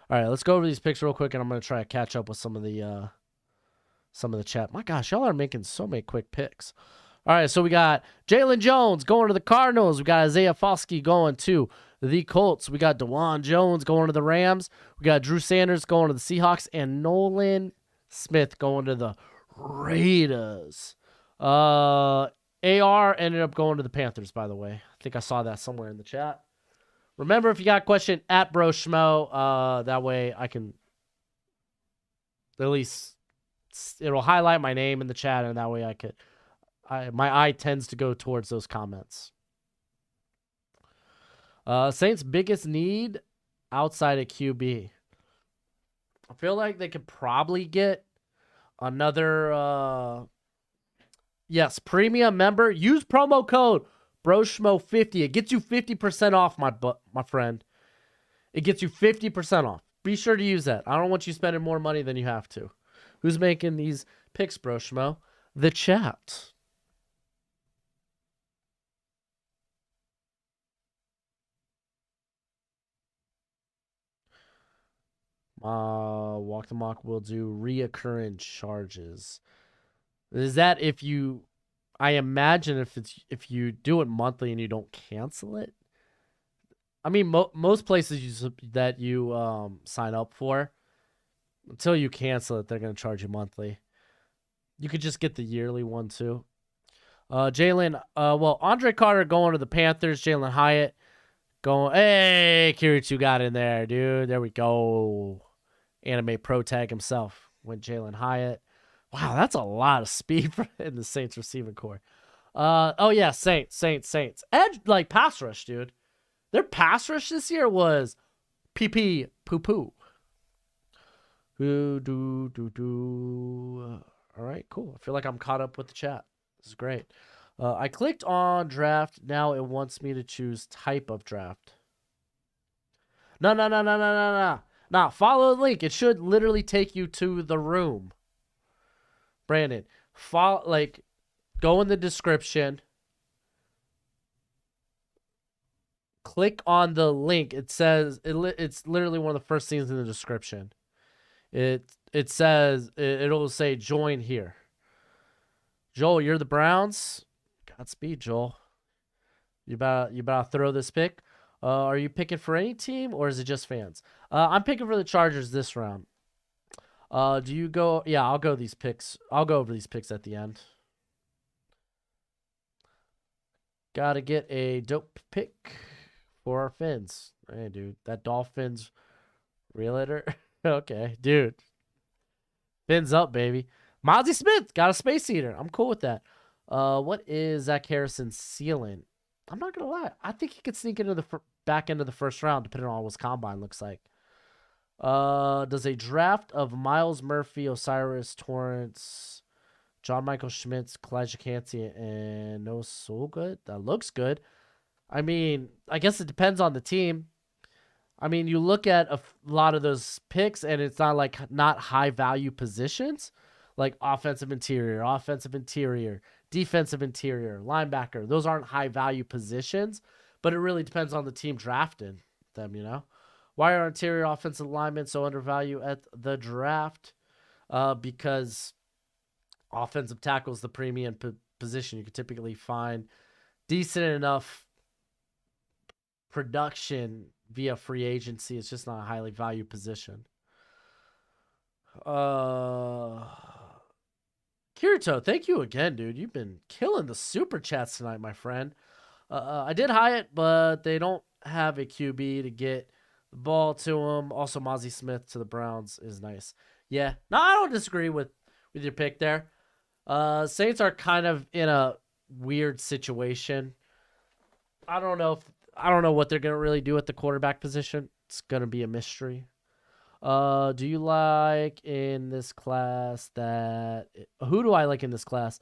All right, let's go over these picks real quick, and I'm gonna try to catch up with some of the chat. My gosh, y'all are making so many quick picks. All right, so we got Jalen Jones going to the Cardinals. We got Isaiah Foskey going to the Colts. We got DeJuan Jones going to the Rams. We got Drew Sanders going to the Seahawks, and Nolan Smith going to the Raiders. AR ended up going to the Panthers, by the way. I think I saw that somewhere in the chat. Remember, if you got a question, at Broshmo, that way I can at least, it'll highlight my name in the chat, and that way my eye tends to go towards those comments. Saints' biggest need outside of QB. I feel like they could probably get another, premium member. Use promo code Broshmo50. It gets you 50% off, my friend. It gets you 50% off. Be sure to use that. I don't want you spending more money than you have to. Who's making these picks, Broshmo? The chat. Walk the Mock will do reoccurring charges. Is that if you? I imagine if you do it monthly and you don't cancel it. I mean, most places that you sign up for, until you cancel it, they're gonna charge you monthly. You could just get the yearly one too. Jalen, Andre Carter going to the Panthers. Jalen Hyatt going. Hey, Kirichu got in there, dude. There we go. Anime Pro Tag himself went Jalen Hyatt. Wow, that's a lot of speed in the Saints receiving core. Saints. Edge, like, pass rush, dude. Their pass rush this year was pee poo poo. All right, cool. I feel like I'm caught up with the chat. This is great. I clicked on draft. Now it wants me to choose type of draft. No. Nah, follow the link. It should literally take you to the room. Brandon, go in the description. Click on the link. It says it's literally one of the first things in the description. It says it'll say join here. Joel, you're the Browns. Godspeed, Joel. You about to throw this pick? Are you picking for any team, or is it just fans? I'm picking for the Chargers this round. Do you go? Yeah, I'll go these picks. I'll go over these picks at the end. Gotta get a dope pick for our Fins. Hey, dude, that Dolphins realtor. Okay, dude. Fins up, baby. Mozzie Smith got a space eater. I'm cool with that. What is Zach Harrison's ceiling? I'm not gonna lie. I think he could sneak into the back end of the first round, depending on what his combine looks like. Does a draft of Miles Murphy, Osiris Torrance, John Michael Schmitz, Kalijah Cansey, and no Soul good? That looks good. I mean, I guess it depends on the team. I mean, you look at a lot of those picks, and it's not high value positions, like offensive interior, defensive interior, linebacker. Those aren't high value positions, but it really depends on the team drafting them, you know? Why are interior offensive linemen so undervalued at the draft? Because offensive tackle is the premium position. You can typically find decent enough production via free agency. It's just not a highly valued position. Uh, Kirito, thank you again, dude. You've been killing the super chats tonight, my friend. I did Hyatt, but they don't have a QB to get the ball to him. Also, Mozzie Smith to the Browns is nice. Yeah, no, I don't disagree with your pick there. Saints are kind of in a weird situation. I don't know what they're gonna really do at the quarterback position. It's gonna be a mystery. Do you like in this class that who do I like in this class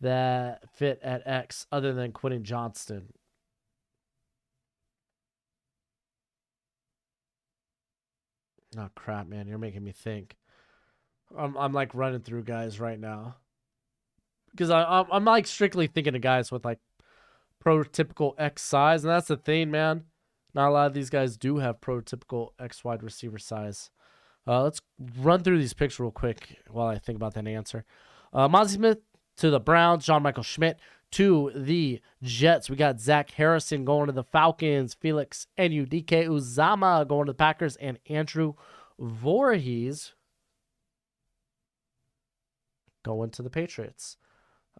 that fit at X other than Quentin Johnston? Oh crap, man, you're making me think. I'm like running through guys right now because I'm like strictly thinking of guys with like prototypical X size, and that's the thing, man. Not a lot of these guys do have prototypical X wide receiver size. Let's run through these picks real quick while I think about that answer. Mozzie Smith to the Browns, John Michael Schmidt to the Jets. We got Zach Harrison going to the Falcons, Felix NUDK Uzama going to the Packers, and Andrew Voorhees going to the Patriots.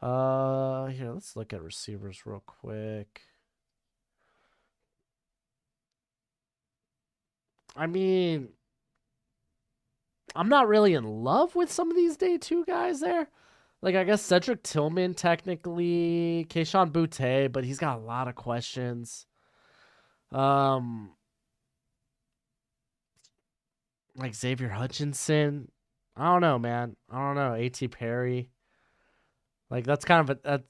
Here, let's look at receivers real quick. I mean, I'm not really in love with some of these day two guys there. Like, I guess Cedric Tillman, technically, Keyshawn Boutte, but he's got a lot of questions. Like Xavier Hutchinson. I don't know, man. I don't know. A.T. Perry. Like, that's kind of a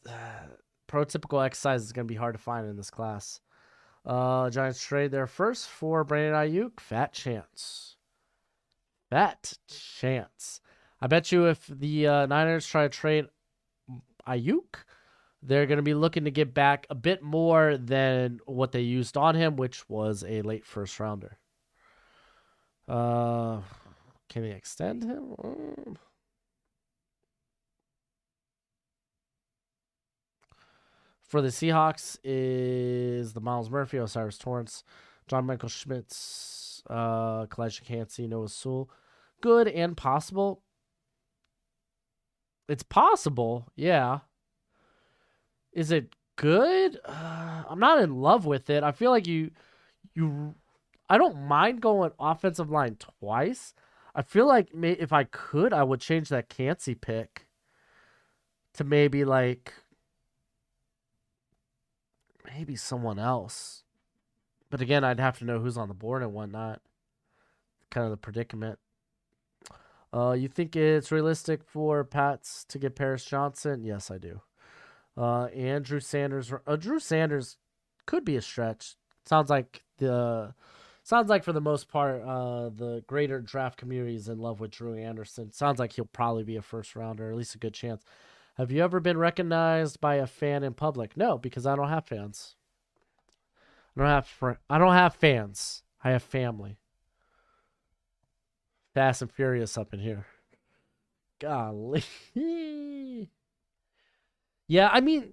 prototypical exercise is going to be hard to find in this class. Giants trade their first for Brandon Ayuk. Fat chance. Fat chance. I bet you if the Niners try to trade Ayuk, they're going to be looking to get back a bit more than what they used on him, which was a late first rounder. Can they extend him? For the Seahawks is the Miles Murphy, Osiris Torrance, John Michael Schmitz, Kalijah Cansey, Noah Sewell. Good and possible. It's possible, yeah. Is it good? I'm not in love with it. I feel like I don't mind going offensive line twice. I feel like if I could, I would change that Cansey pick to maybe someone else. But again, I'd have to know who's on the board and whatnot. Kind of the predicament. You think it's realistic for Pats to get Paris Johnson? Yes, I do. And Drew Sanders. Drew Sanders could be a stretch. Sounds like for the most part, the greater draft community is in love with Drew Anderson. Sounds like he'll probably be a first rounder, or at least a good chance. Have you ever been recognized by a fan in public? No, because I don't have fans. I don't have fans. I have family. Fast and Furious up in here. Golly. Yeah, I mean,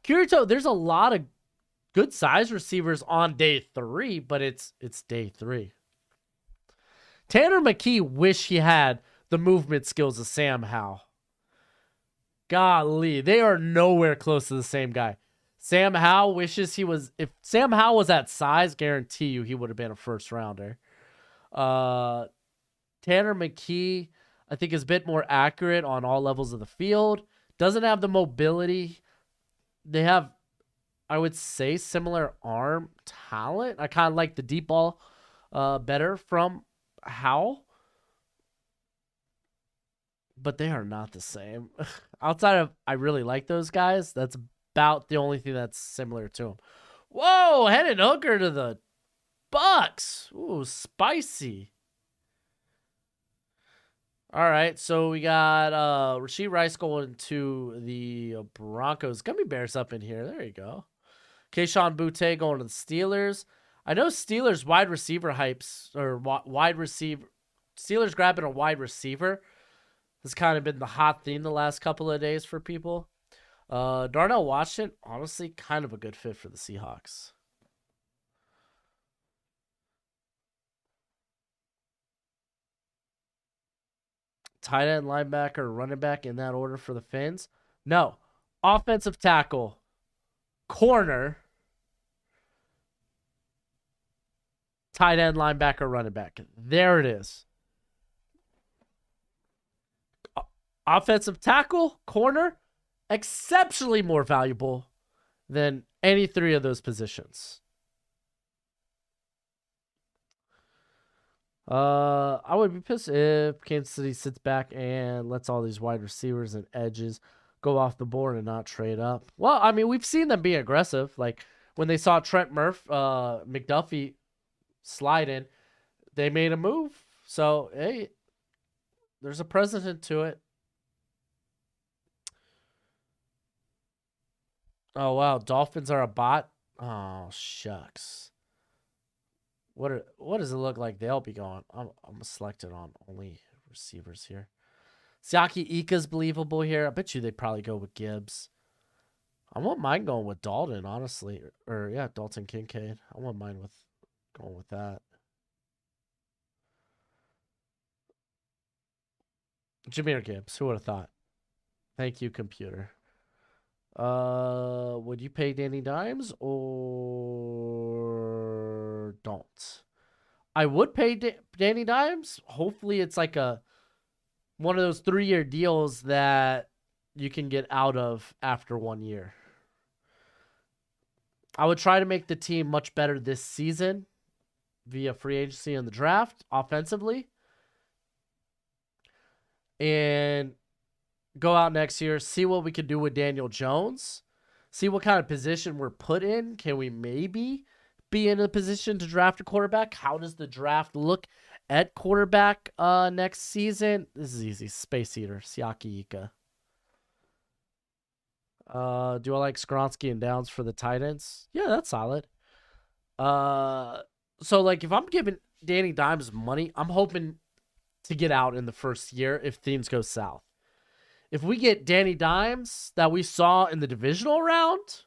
Kirito, there's a lot of good size receivers on day 3, but it's day 3. Tanner McKee wish he had the movement skills of Sam Howell. Golly, they are nowhere close to the same guy. Sam Howell wishes he was. If Sam Howell was that size, guarantee you he would have been a first rounder. Tanner McKee, I think, is a bit more accurate on all levels of the field. Doesn't have the mobility. They have, I would say, similar arm talent. I kind of like the deep ball better from Howell. But they are not the same. Outside of, I really like those guys. That's about the only thing that's similar to them. Whoa, Hendon Hooker to the Bucks. Ooh, spicy. All right, so we got Rashee Rice going to the Broncos. Gummy Bears up in here. There you go. Keyshawn Boutte going to the Steelers. I know Steelers wide receiver hypes, or wide receiver. Steelers grabbing a wide receiver has kind of been the hot theme the last couple of days for people. Darnell Washington, honestly, kind of a good fit for the Seahawks. tight end, linebacker, running back in that order for the Fins? No. Offensive tackle, corner, tight end, linebacker, running back. There it is. Offensive tackle, corner, exceptionally more valuable than any three of those positions. I would be pissed if Kansas City sits back and lets all these wide receivers and edges go off the board and not trade up. Well, I mean, we've seen them be aggressive. Like when they saw Trent McDuffie slide in, they made a move. So, hey, there's a precedent to it. Oh, wow. Dolphins are a bot? Oh, shucks. What does it look like they'll be going? I'm selected on only receivers here. Siaki Ika's believable here. I bet you they'd probably go with Gibbs. I won't mind going with Dalton, honestly. Or yeah, Dalton Kincaid. I won't mind with going with that. Jameer Gibbs. Who would have thought? Thank you, computer. Would you pay Danny Dimes or don't? I would pay Danny Dimes. Hopefully, it's like one of those 3-year deals that you can get out of after 1 year. I would try to make the team much better this season via free agency and the draft offensively, and go out next year, see what we can do with Daniel Jones, see what kind of position we're put in. Can we maybe be in a position to draft a quarterback? How does the draft look at quarterback next season? This is easy. Space Eater, Siaki Ika. Do I like Skronsky and Downs for the tight ends? Yeah, that's solid. So like if I'm giving Danny Dimes money, I'm hoping to get out in the first year if things go south. If we get Danny Dimes that we saw in the divisional round,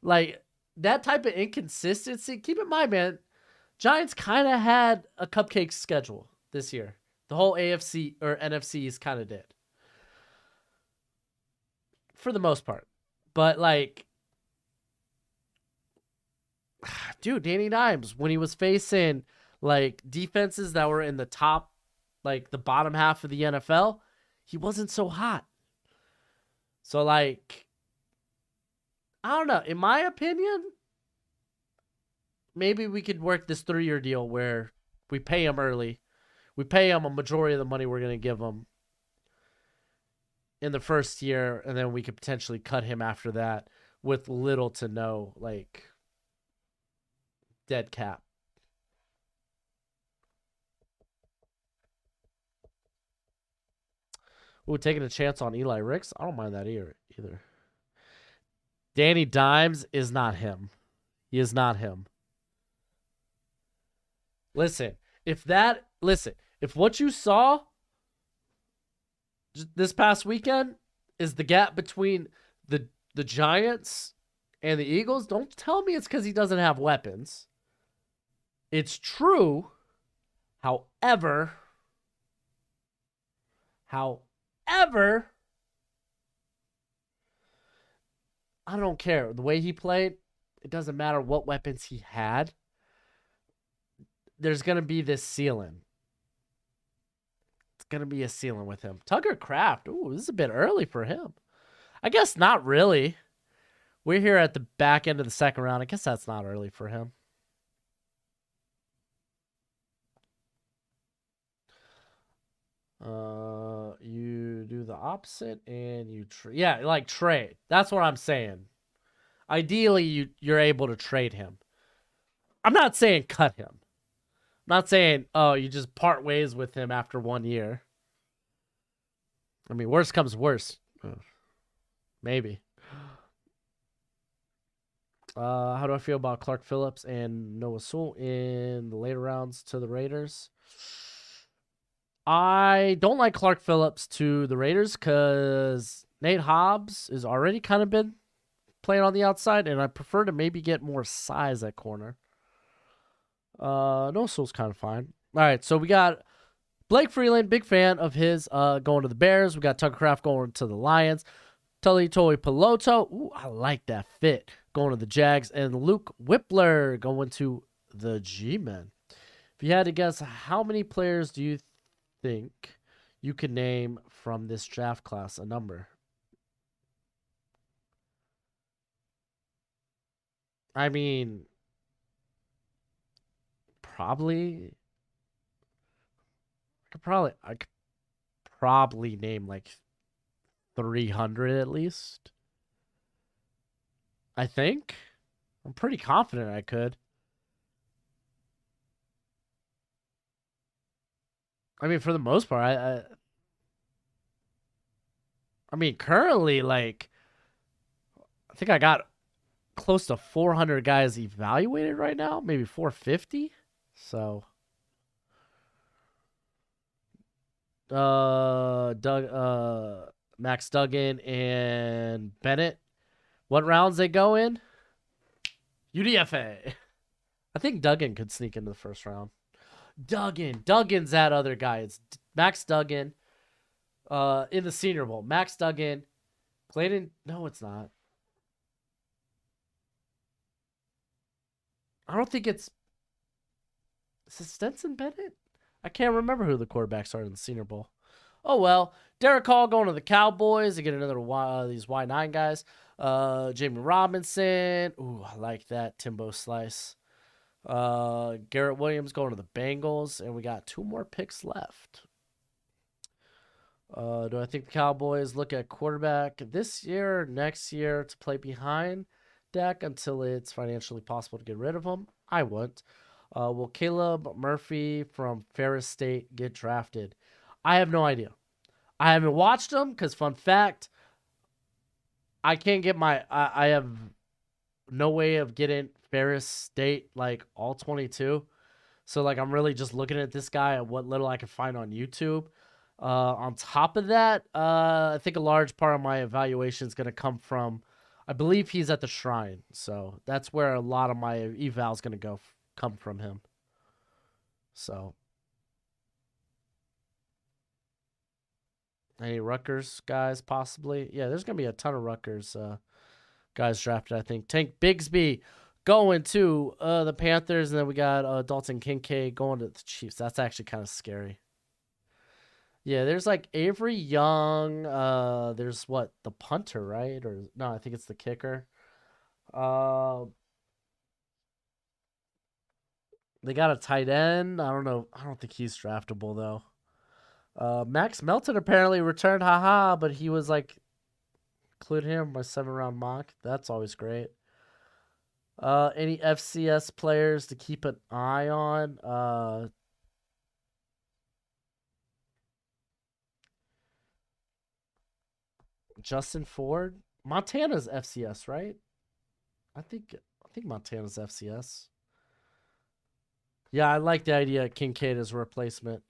like that type of inconsistency, keep in mind, man, Giants kind of had a cupcake schedule this year. The whole AFC or NFCs kind of did. For the most part. But like, dude, Danny Dimes, when he was facing like defenses that were in the top, like the bottom half of the NFL, he wasn't so hot. So, like, I don't know. In my opinion, maybe we could work this 3-year deal where we pay him early. We pay him a majority of the money we're going to give him in the first year, and then we could potentially cut him after that with little to no, like, dead cap. Ooh, taking a chance on Eli Ricks? I don't mind that either. Danny Dimes is not him. He is not him. Listen, if what you saw this past weekend is the gap between the Giants and the Eagles, don't tell me it's because he doesn't have weapons. It's true. However, I don't care. The way he played, it doesn't matter what weapons he had. There's going to be this ceiling. It's going to be a ceiling with him. Tucker Kraft. Ooh, this is a bit early for him. I guess not really. We're here at the back end of the second round. I guess that's not early for him. You do the opposite and you trade. Like trade. That's what I'm saying. Ideally, you're able to trade him. I'm not saying cut him. I'm not saying, oh, you just part ways with him after 1 year. I mean, worst comes worst. Maybe. How do I feel about Clark Phillips and Noah Sewell in the later rounds to the Raiders? I don't like Clark Phillips to the Raiders because Nate Hobbs has already kind of been playing on the outside, and I prefer to maybe get more size at corner. Noah Sewell's kind of fine. All right, so we got Blake Freeland, big fan of his, going to the Bears. We got Tucker Kraft going to the Lions. Tully Toy Peloto, ooh, I like that fit, going to the Jags. And Luke Whippler going to the G-Men. If you had to guess, how many players do you think you could name from this draft class? A number. I mean, probably. I could probably name like 300 at least. I think. I'm pretty confident I could. I mean, for the most part, I mean, currently, like, I think I got close to 400 guys evaluated right now, maybe 450. So, Max Duggan and Bennett. What rounds they go in? UDFA. I think Duggan could sneak into the first round. Duggan's that other guy. It's Max Duggan. In the Senior Bowl, Max Duggan, Clayton. No, it's not. I don't think it's. Is it Stetson Bennett? I can't remember who the quarterbacks are in the Senior Bowl. Oh well. Derek Hall going to the Cowboys. They get another these Y9 guys. Jamie Robinson. Ooh, I like that. Timbo Slice. Garrett Williams going to the Bengals. And we got 2 more picks left. Do I think the Cowboys look at quarterback this year or next year to play behind Dak until it's financially possible to get rid of him? I wouldn't. Will Caleb Murphy from Ferris State get drafted? I have no idea. I haven't watched him because, fun fact, I can't get I have no way of getting Ferris State, like, all 22. So, like, I'm really just looking at this guy and what little I can find on YouTube. On top of that, I think a large part of my evaluation is going to come from, I believe he's at the Shrine. So that's where a lot of my eval is going to come from him. So, any Rutgers guys possibly? Yeah, there's going to be a ton of Rutgers guys drafted, I think. Tank Bigsby going to the Panthers, and then we got Dalton Kincaid going to the Chiefs. That's actually kind of scary. Yeah, there's like Avery Young. There's what, the punter, right? Or no, I think it's the kicker. They got a tight end. I don't know. I don't think he's draftable though. Max Melton apparently returned, haha, but he was like, include him in my 7-round mock. That's always great. Any FCS players to keep an eye on? Justin Ford. Montana's FCS, right? I think Montana's FCS. Yeah, I like the idea of Kincaid as a replacement.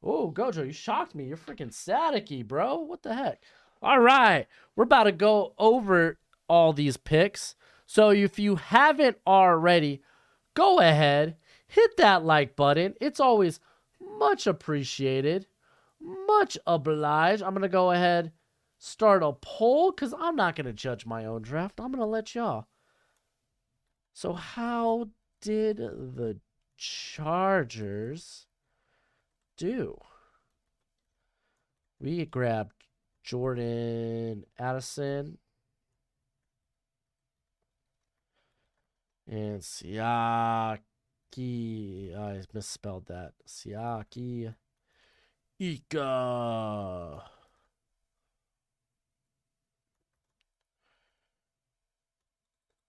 Oh, Gojo, you shocked me. You're freaking staticky, bro. What the heck? All right. We're about to go over all these picks. So if you haven't already, go ahead, hit that like button. It's always much appreciated. Much obliged. I'm going to go ahead, start a poll because I'm not going to judge my own draft. I'm going to let y'all. So how did the Chargers do? We grabbed Jordan Addison and Siaki. I misspelled that. Siaki Ika.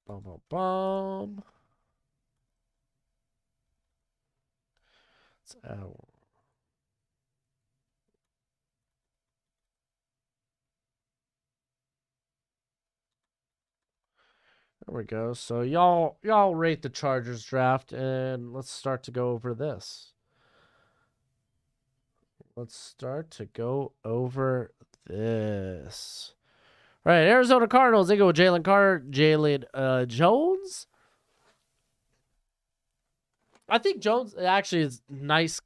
Bum, bum, bum. There we go. So y'all rate the Chargers draft, and let's start to go over this. Let's start to go over this. All right, Arizona Cardinals. They go with Jalen Carter, Jalen Jones. I think Jones actually is nice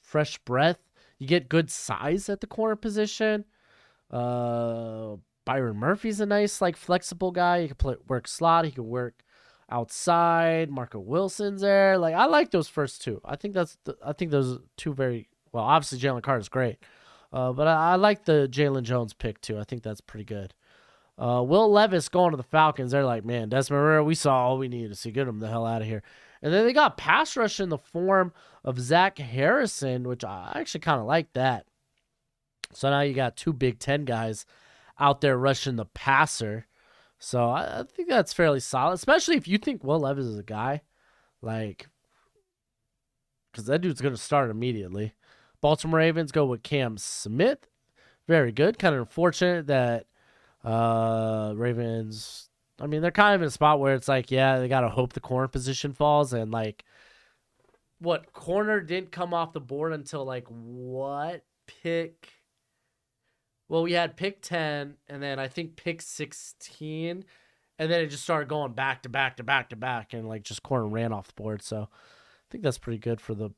fresh breath. You get good size at the corner position. Byron Murphy's a nice, like, flexible guy. He can work slot. He can work outside. Marco Wilson's there. Like, I like those first two. I think those two very well. Obviously, Jalen Carter's great, but I like the Jalen Jones pick too. I think that's pretty good. Will Levis going to the Falcons. They're like, man, Desmond Ridder, we saw all we needed to see. Get him the hell out of here. And then they got pass rush in the form of Zach Harrison, which I actually kind of like that. So now you got two Big Ten guys out there rushing the passer. So I think that's fairly solid, especially if you think Will Levis is a guy. Like, because that dude's going to start immediately. Baltimore Ravens go with Cam Smith. Very good. Kind of unfortunate that Ravens, I mean, they're kind of in a spot where it's like, yeah, they got to hope the corner position falls. And, like, what, corner didn't come off the board until, like, what pick? Well, we had pick 10, and then I think pick 16, and then it just started going back to back to back to back, and, like, just corner ran off the board. So I think that's pretty good for the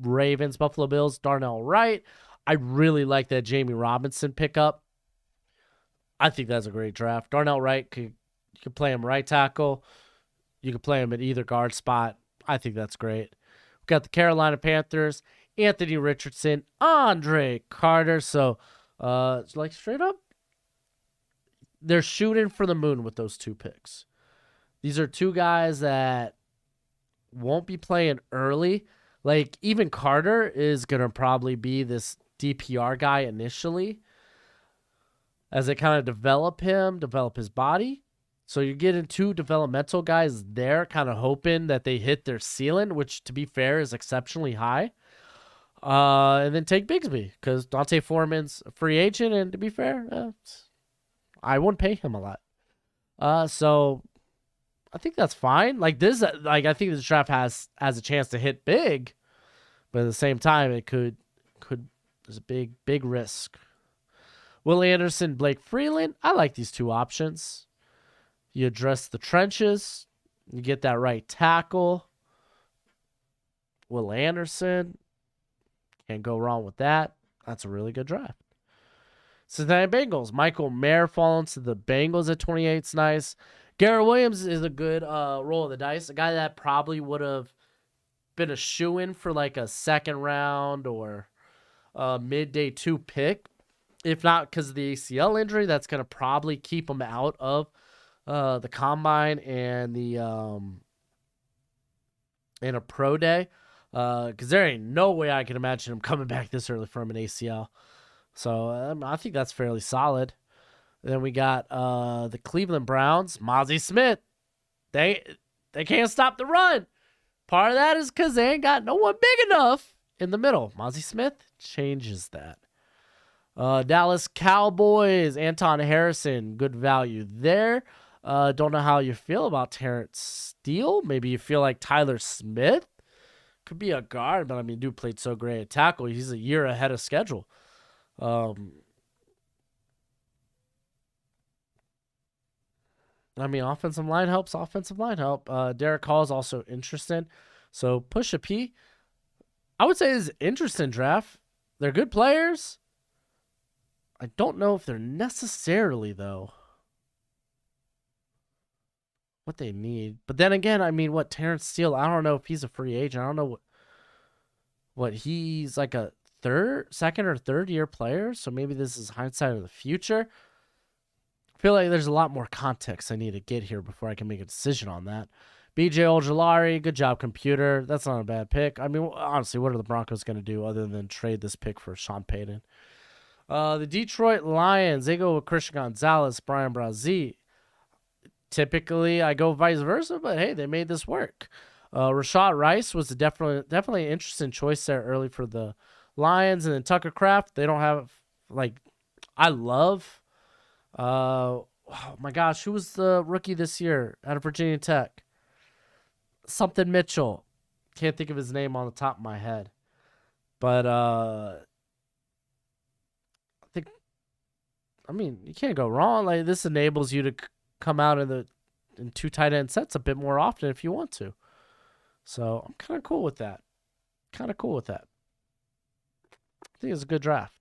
Ravens. Buffalo Bills, Darnell Wright. I really like that Jamie Robinson pickup. I think that's a great draft. Darnell Wright, you could play him right tackle. You could play him at either guard spot. I think that's great. We've got the Carolina Panthers, Anthony Richardson, Andre Carter. So, like, straight up, they're shooting for the moon with those two picks. These are two guys that won't be playing early. Like, even Carter is going to probably be this DPR guy initially as they kind of develop his body. So you're getting two developmental guys there, kind of hoping that they hit their ceiling, which, to be fair, is exceptionally high. And then take Bigsby, because Dante Foreman's a free agent, and to be fair, I wouldn't pay him a lot. So I think that's fine. Like, this, like, I think this draft has a chance to hit big, but at the same time, it could there's a big risk. Will Anderson, Blake Freeland. I like these two options. You address the trenches. You get that right tackle. Will Anderson. Can't go wrong with that. That's a really good draft. Cincinnati Bengals. Michael Mayer falling to the Bengals at 28 is nice. Garrett Williams is a good roll of the dice. A guy that probably would have been a shoo-in for like a second round or a mid-day 2 pick. If not because of the ACL injury, that's going to probably keep him out of the combine and the and a pro day. Because there ain't no way I can imagine him coming back this early from an ACL. So I think that's fairly solid. And then we got the Cleveland Browns, Mozzie Smith. They can't stop the run. Part of that is because they ain't got no one big enough in the middle. Mozzie Smith changes that. Dallas Cowboys, Anton Harrison, good value there. Don't know how you feel about Terrence Steele. Maybe you feel like Tyler Smith could be a guard, but I mean, dude played so great at tackle. He's a year ahead of schedule. I mean, offensive line helps. Derek Hall is also interesting. So push a P. I would say is an interesting draft. They're good players. I don't know if they're necessarily, though, what they need. But then again, I mean, what Terrence Steele, I don't know if he's a free agent. I don't know what he's like a second or third year player. So maybe this is hindsight of the future. I feel like there's a lot more context I need to get here before I can make a decision on that. BJ Ojolari, good job, computer. That's not a bad pick. I mean, honestly, what are the Broncos going to do other than trade this pick for Sean Payton? The Detroit Lions, they go with Christian Gonzalez, Brian Brazee. Typically, I go vice versa, but hey, they made this work. Rashad Rice was definitely an interesting choice there early for the Lions. And then Tucker Kraft, they don't have, like, I love, oh my gosh, who was the rookie this year out of Virginia Tech? Something Mitchell. Can't think of his name on the top of my head. But, I mean, you can't go wrong. Like, this enables you to come out in 2 tight end sets a bit more often if you want to. So I'm kind of cool with that. kind of cool with that. I think it's a good draft.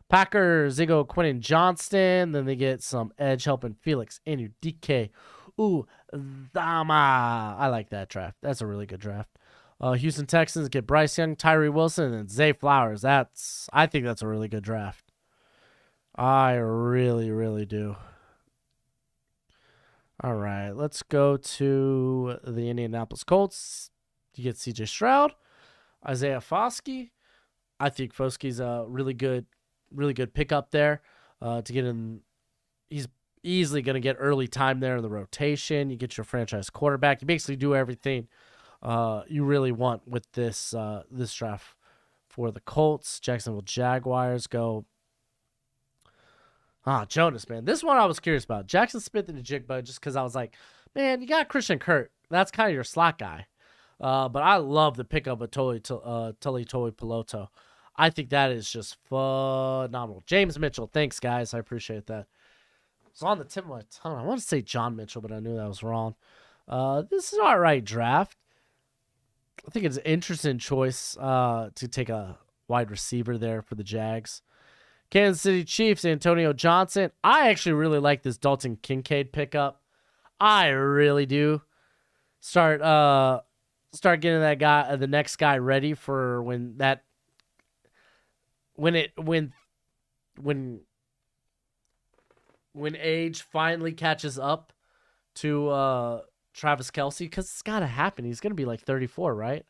Packers, they go Quentin Johnston. Then they get some edge helping Felix Anudike. Ooh, Dama. I like that draft. That's a really good draft. Houston Texans get Bryce Young, Tyree Wilson, and Zay Flowers. I think that's a really good draft. I really, really do. All right, let's go to the Indianapolis Colts. You get C.J. Stroud, Isaiah Foskey. I think Foskey's a really good pickup there to get in. He's easily going to get early time there in the rotation. You get your franchise quarterback. You basically do everything you really want with this draft for the Colts. Jacksonville Jaguars go. Jonas, man. This one I was curious about. Jackson Smith and the Jigba, just because I was like, man, you got Christian Kirk. That's kind of your slot guy. But I love the pickup of Tully Piloto. I think that is just phenomenal. James Mitchell, thanks, guys. I appreciate that. It's on the tip of my tongue. I want to say John Mitchell, but I knew that was wrong. This is an all right draft. I think it's an interesting choice to take a wide receiver there for the Jags. Kansas City Chiefs, Antonio Johnson. I actually really like this Dalton Kincaid pickup. I really do. Start getting that guy, the next guy, ready for when age finally catches up to Travis Kelce, because it's got to happen. He's going to be like 34, right?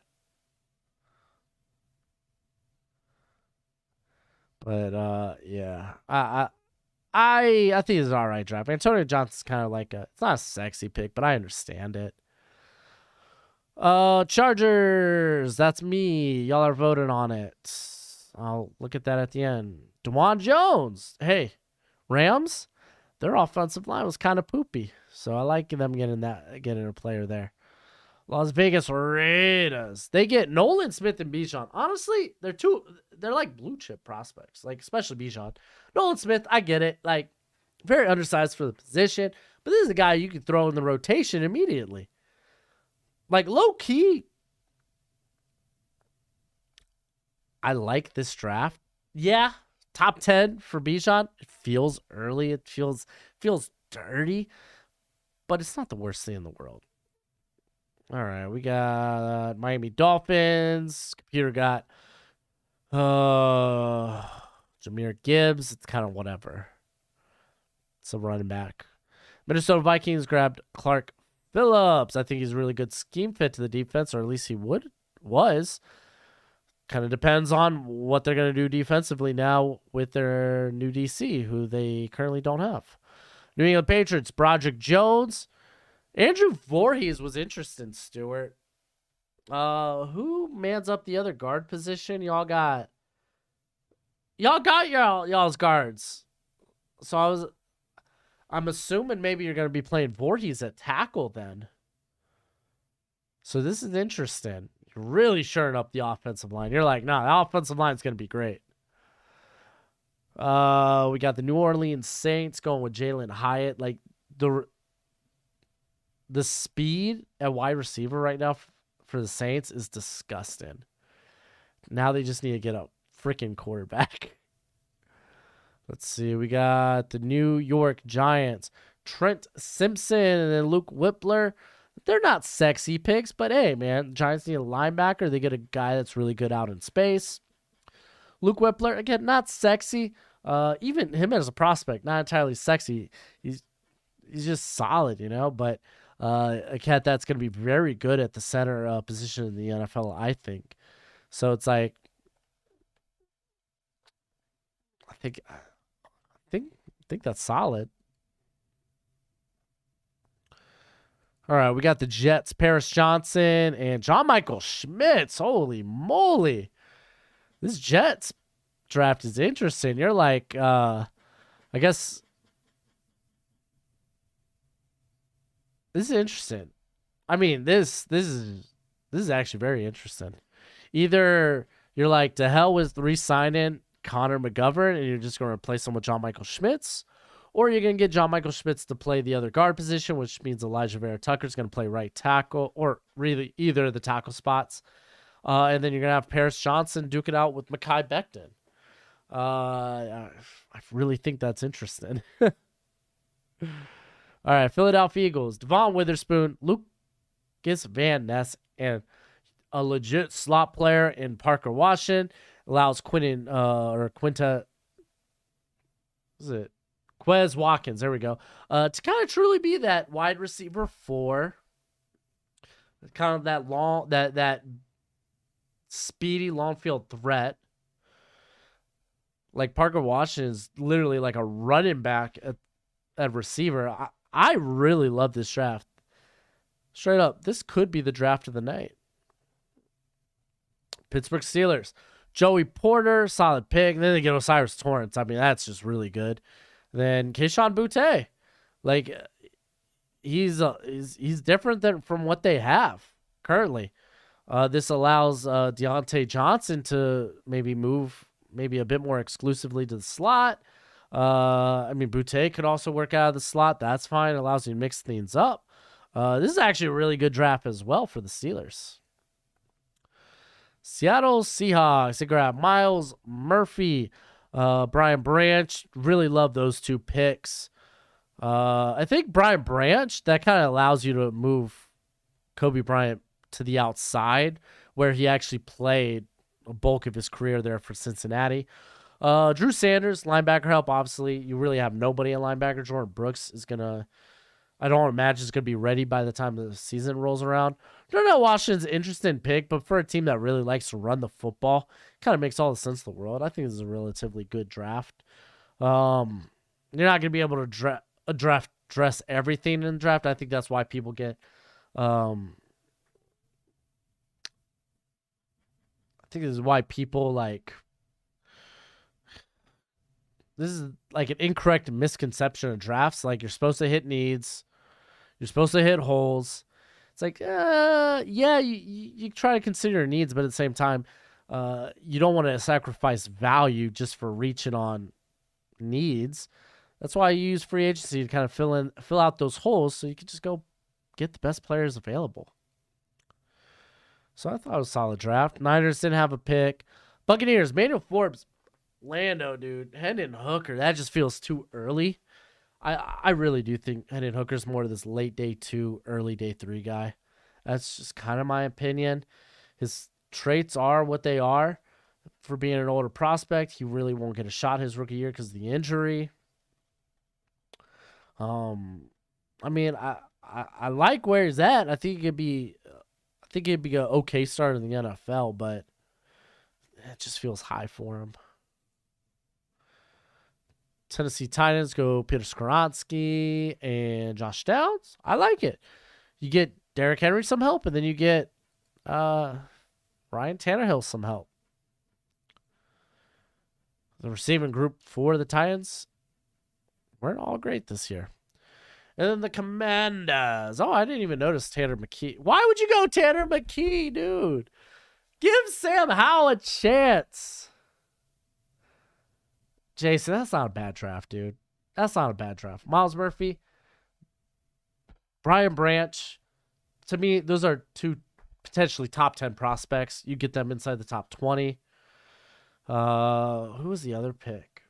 But yeah, I think it's an all right draft. Antonio Johnson's kind of like it's not a sexy pick, but I understand it. Chargers, that's me. Y'all are voting on it. I'll look at that at the end. DeJuan Jones. Hey, Rams, their offensive line was kind of poopy, so I like them getting a player there. Las Vegas Raiders, they get Nolan Smith and Bijan. Honestly, they're like blue chip prospects, like especially Bijan. Nolan Smith, I get it, like very undersized for the position, but this is a guy you can throw in the rotation immediately. Like low key, I like this draft. Yeah, top 10 for Bijan. It feels early. It feels dirty, but it's not the worst thing in the world. All right, we got Miami Dolphins. Computer got Jahmyr Gibbs. It's kind of whatever. It's a running back. Minnesota Vikings grabbed Clark Phillips. I think he's a really good scheme fit to the defense, or at least he was. Kind of depends on what they're going to do defensively now with their new DC, who they currently don't have. New England Patriots, Broderick Jones. Andrew Voorhees was interesting, Stuart. Who mans up the other guard position? Y'all got y'all's guards. So I'm assuming maybe you're going to be playing Voorhees at tackle then. So this is interesting. You're really shoring up the offensive line. You're like, nah, the offensive line is going to be great. We got the New Orleans Saints going with Jalen Hyatt. Like the speed at wide receiver right now for the Saints is disgusting. Now they just need to get a freaking quarterback. Let's see. We got the New York Giants, Trent Simpson, and then Luke Whippler. They're not sexy picks, but hey, man, Giants need a linebacker. They get a guy that's really good out in space. Luke Whippler, again, not sexy. Even him as a prospect, not entirely sexy. He's just solid, but a cat that's going to be very good at the center position in the NFL, I think. So it's like, I think that's solid. All right, we got the Jets, Paris Johnson, and John Michael Schmitz. Holy moly. This Jets draft is interesting. You're like, I guess this is interesting. I mean, this is actually very interesting. Either you're like, to hell with re-signing Connor McGovern and you're just going to replace him with John Michael Schmitz, or you're going to get John Michael Schmitz to play the other guard position, which means Elijah Vera Tucker's going to play right tackle, or really either of the tackle spots. And then you're going to have Paris Johnson duke it out with Mekhi Becton. I really think that's interesting. All right, Philadelphia Eagles. Devon Witherspoon, Lucas Van Ness, and a legit slot player in Parker Washington. Allows Quez Watkins, there we go, to kind of truly be that wide receiver 4, kind of that long, that speedy long field threat. Like Parker Washington is literally like a running back at receiver. I really love this draft. Straight up, this could be the draft of the night. Pittsburgh Steelers. Joey Porter, solid pick. Then they get Osiris Torrance. I mean, that's just really good. Then Kayshon Boutte. Like, he's different from what they have currently. This allows Deontay Johnson to maybe move a bit more exclusively to the slot. I mean, Boutte could also work out of the slot. That's fine. It allows you to mix things up. This is actually a really good draft as well for the Steelers. Seattle Seahawks. They grab Miles Murphy, Brian Branch. Really love those 2 picks. I think Brian Branch, that kind of allows you to move Kobe Bryant to the outside where he actually played a bulk of his career there for Cincinnati. Drew Sanders, linebacker help. Obviously, you really have nobody in linebacker. Jordan Brooks is going to, I don't imagine, is going to be ready by the time the season rolls around. Darnell Washington's an interesting pick, but for a team that really likes to run the football, kind of makes all the sense in the world. I think this is a relatively good draft. You're not going to be able to dress everything in the draft. I think that's why people get I think this is why people this is like an incorrect misconception of drafts. Like, you're supposed to hit needs. You're supposed to hit holes. It's like, yeah, you try to consider your needs, but at the same time, you don't want to sacrifice value just for reaching on needs. That's why you use free agency to kind of fill out those holes so you can just go get the best players available. So I thought it was a solid draft. Niners didn't have a pick. Buccaneers, Manuel Forbes, Lando, dude. Hendon Hooker, that just feels too early. I really do think Hendon Hooker's more of this late day 2, early day 3 guy. That's just kind of my opinion. His traits are what they are. For being an older prospect, he really won't get a shot his rookie year because of the injury. I mean, I like where he's at. I think it'd be an okay start in the NFL, but it just feels high for him. Tennessee Titans go Peter Skoronski and Josh Downs. I like it. You get Derrick Henry some help, and then you get Ryan Tannehill some help. The receiving group for the Titans weren't all great this year. And then the Commanders. Oh, I didn't even notice Tanner McKee. Why would you go Tanner McKee, dude? Give Sam Howell a chance. Jason, that's not a bad draft, dude. That's not a bad draft. Miles Murphy, Brian Branch. To me, those are 2 potentially top 10 prospects. You get them inside the top 20. Who was the other pick?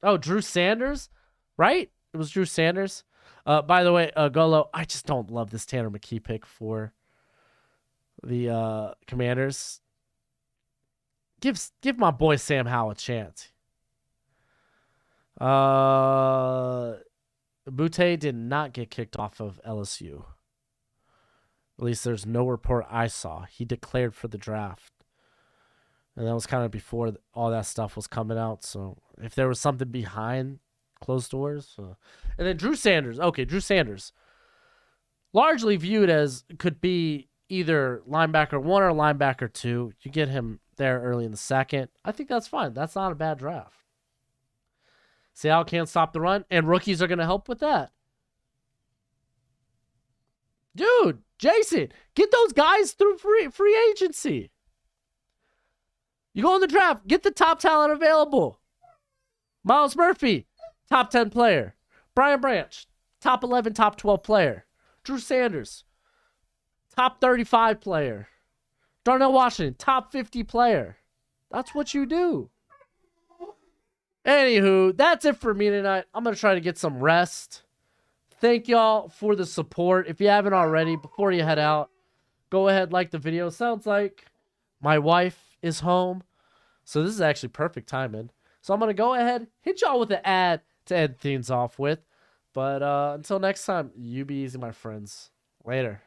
Oh, Drew Sanders, right? It was Drew Sanders. By the way, Golo, I just don't love this Tanner McKee pick for the Commanders. Give my boy Sam Howell a chance. Boutte did not get kicked off of LSU. At least there's no report I saw. He declared for the draft. And that was kind of before all that stuff was coming out. So if there was something behind closed doors. And then Drew Sanders. Okay, Drew Sanders. Largely viewed as could be either linebacker 1 or linebacker 2. You get him there early in the second. I think that's fine. That's not a bad draft. Seattle can't stop the run, and rookies are going to help with that. Dude, Jason, get those guys through free agency. You go in the draft, get the top talent available. Miles Murphy, top 10 player. Brian Branch, top 11, top 12 player. Drew Sanders, top 35 player. Darnell Washington, top 50 player. That's what you do. Anywho, that's it for me tonight. I'm going to try to get some rest. Thank y'all for the support. If you haven't already, before you head out, go ahead, like the video. Sounds like my wife is home. So this is actually perfect timing. So I'm going to go ahead, hit y'all with an ad to end things off with. But until next time, you be easy, my friends. Later.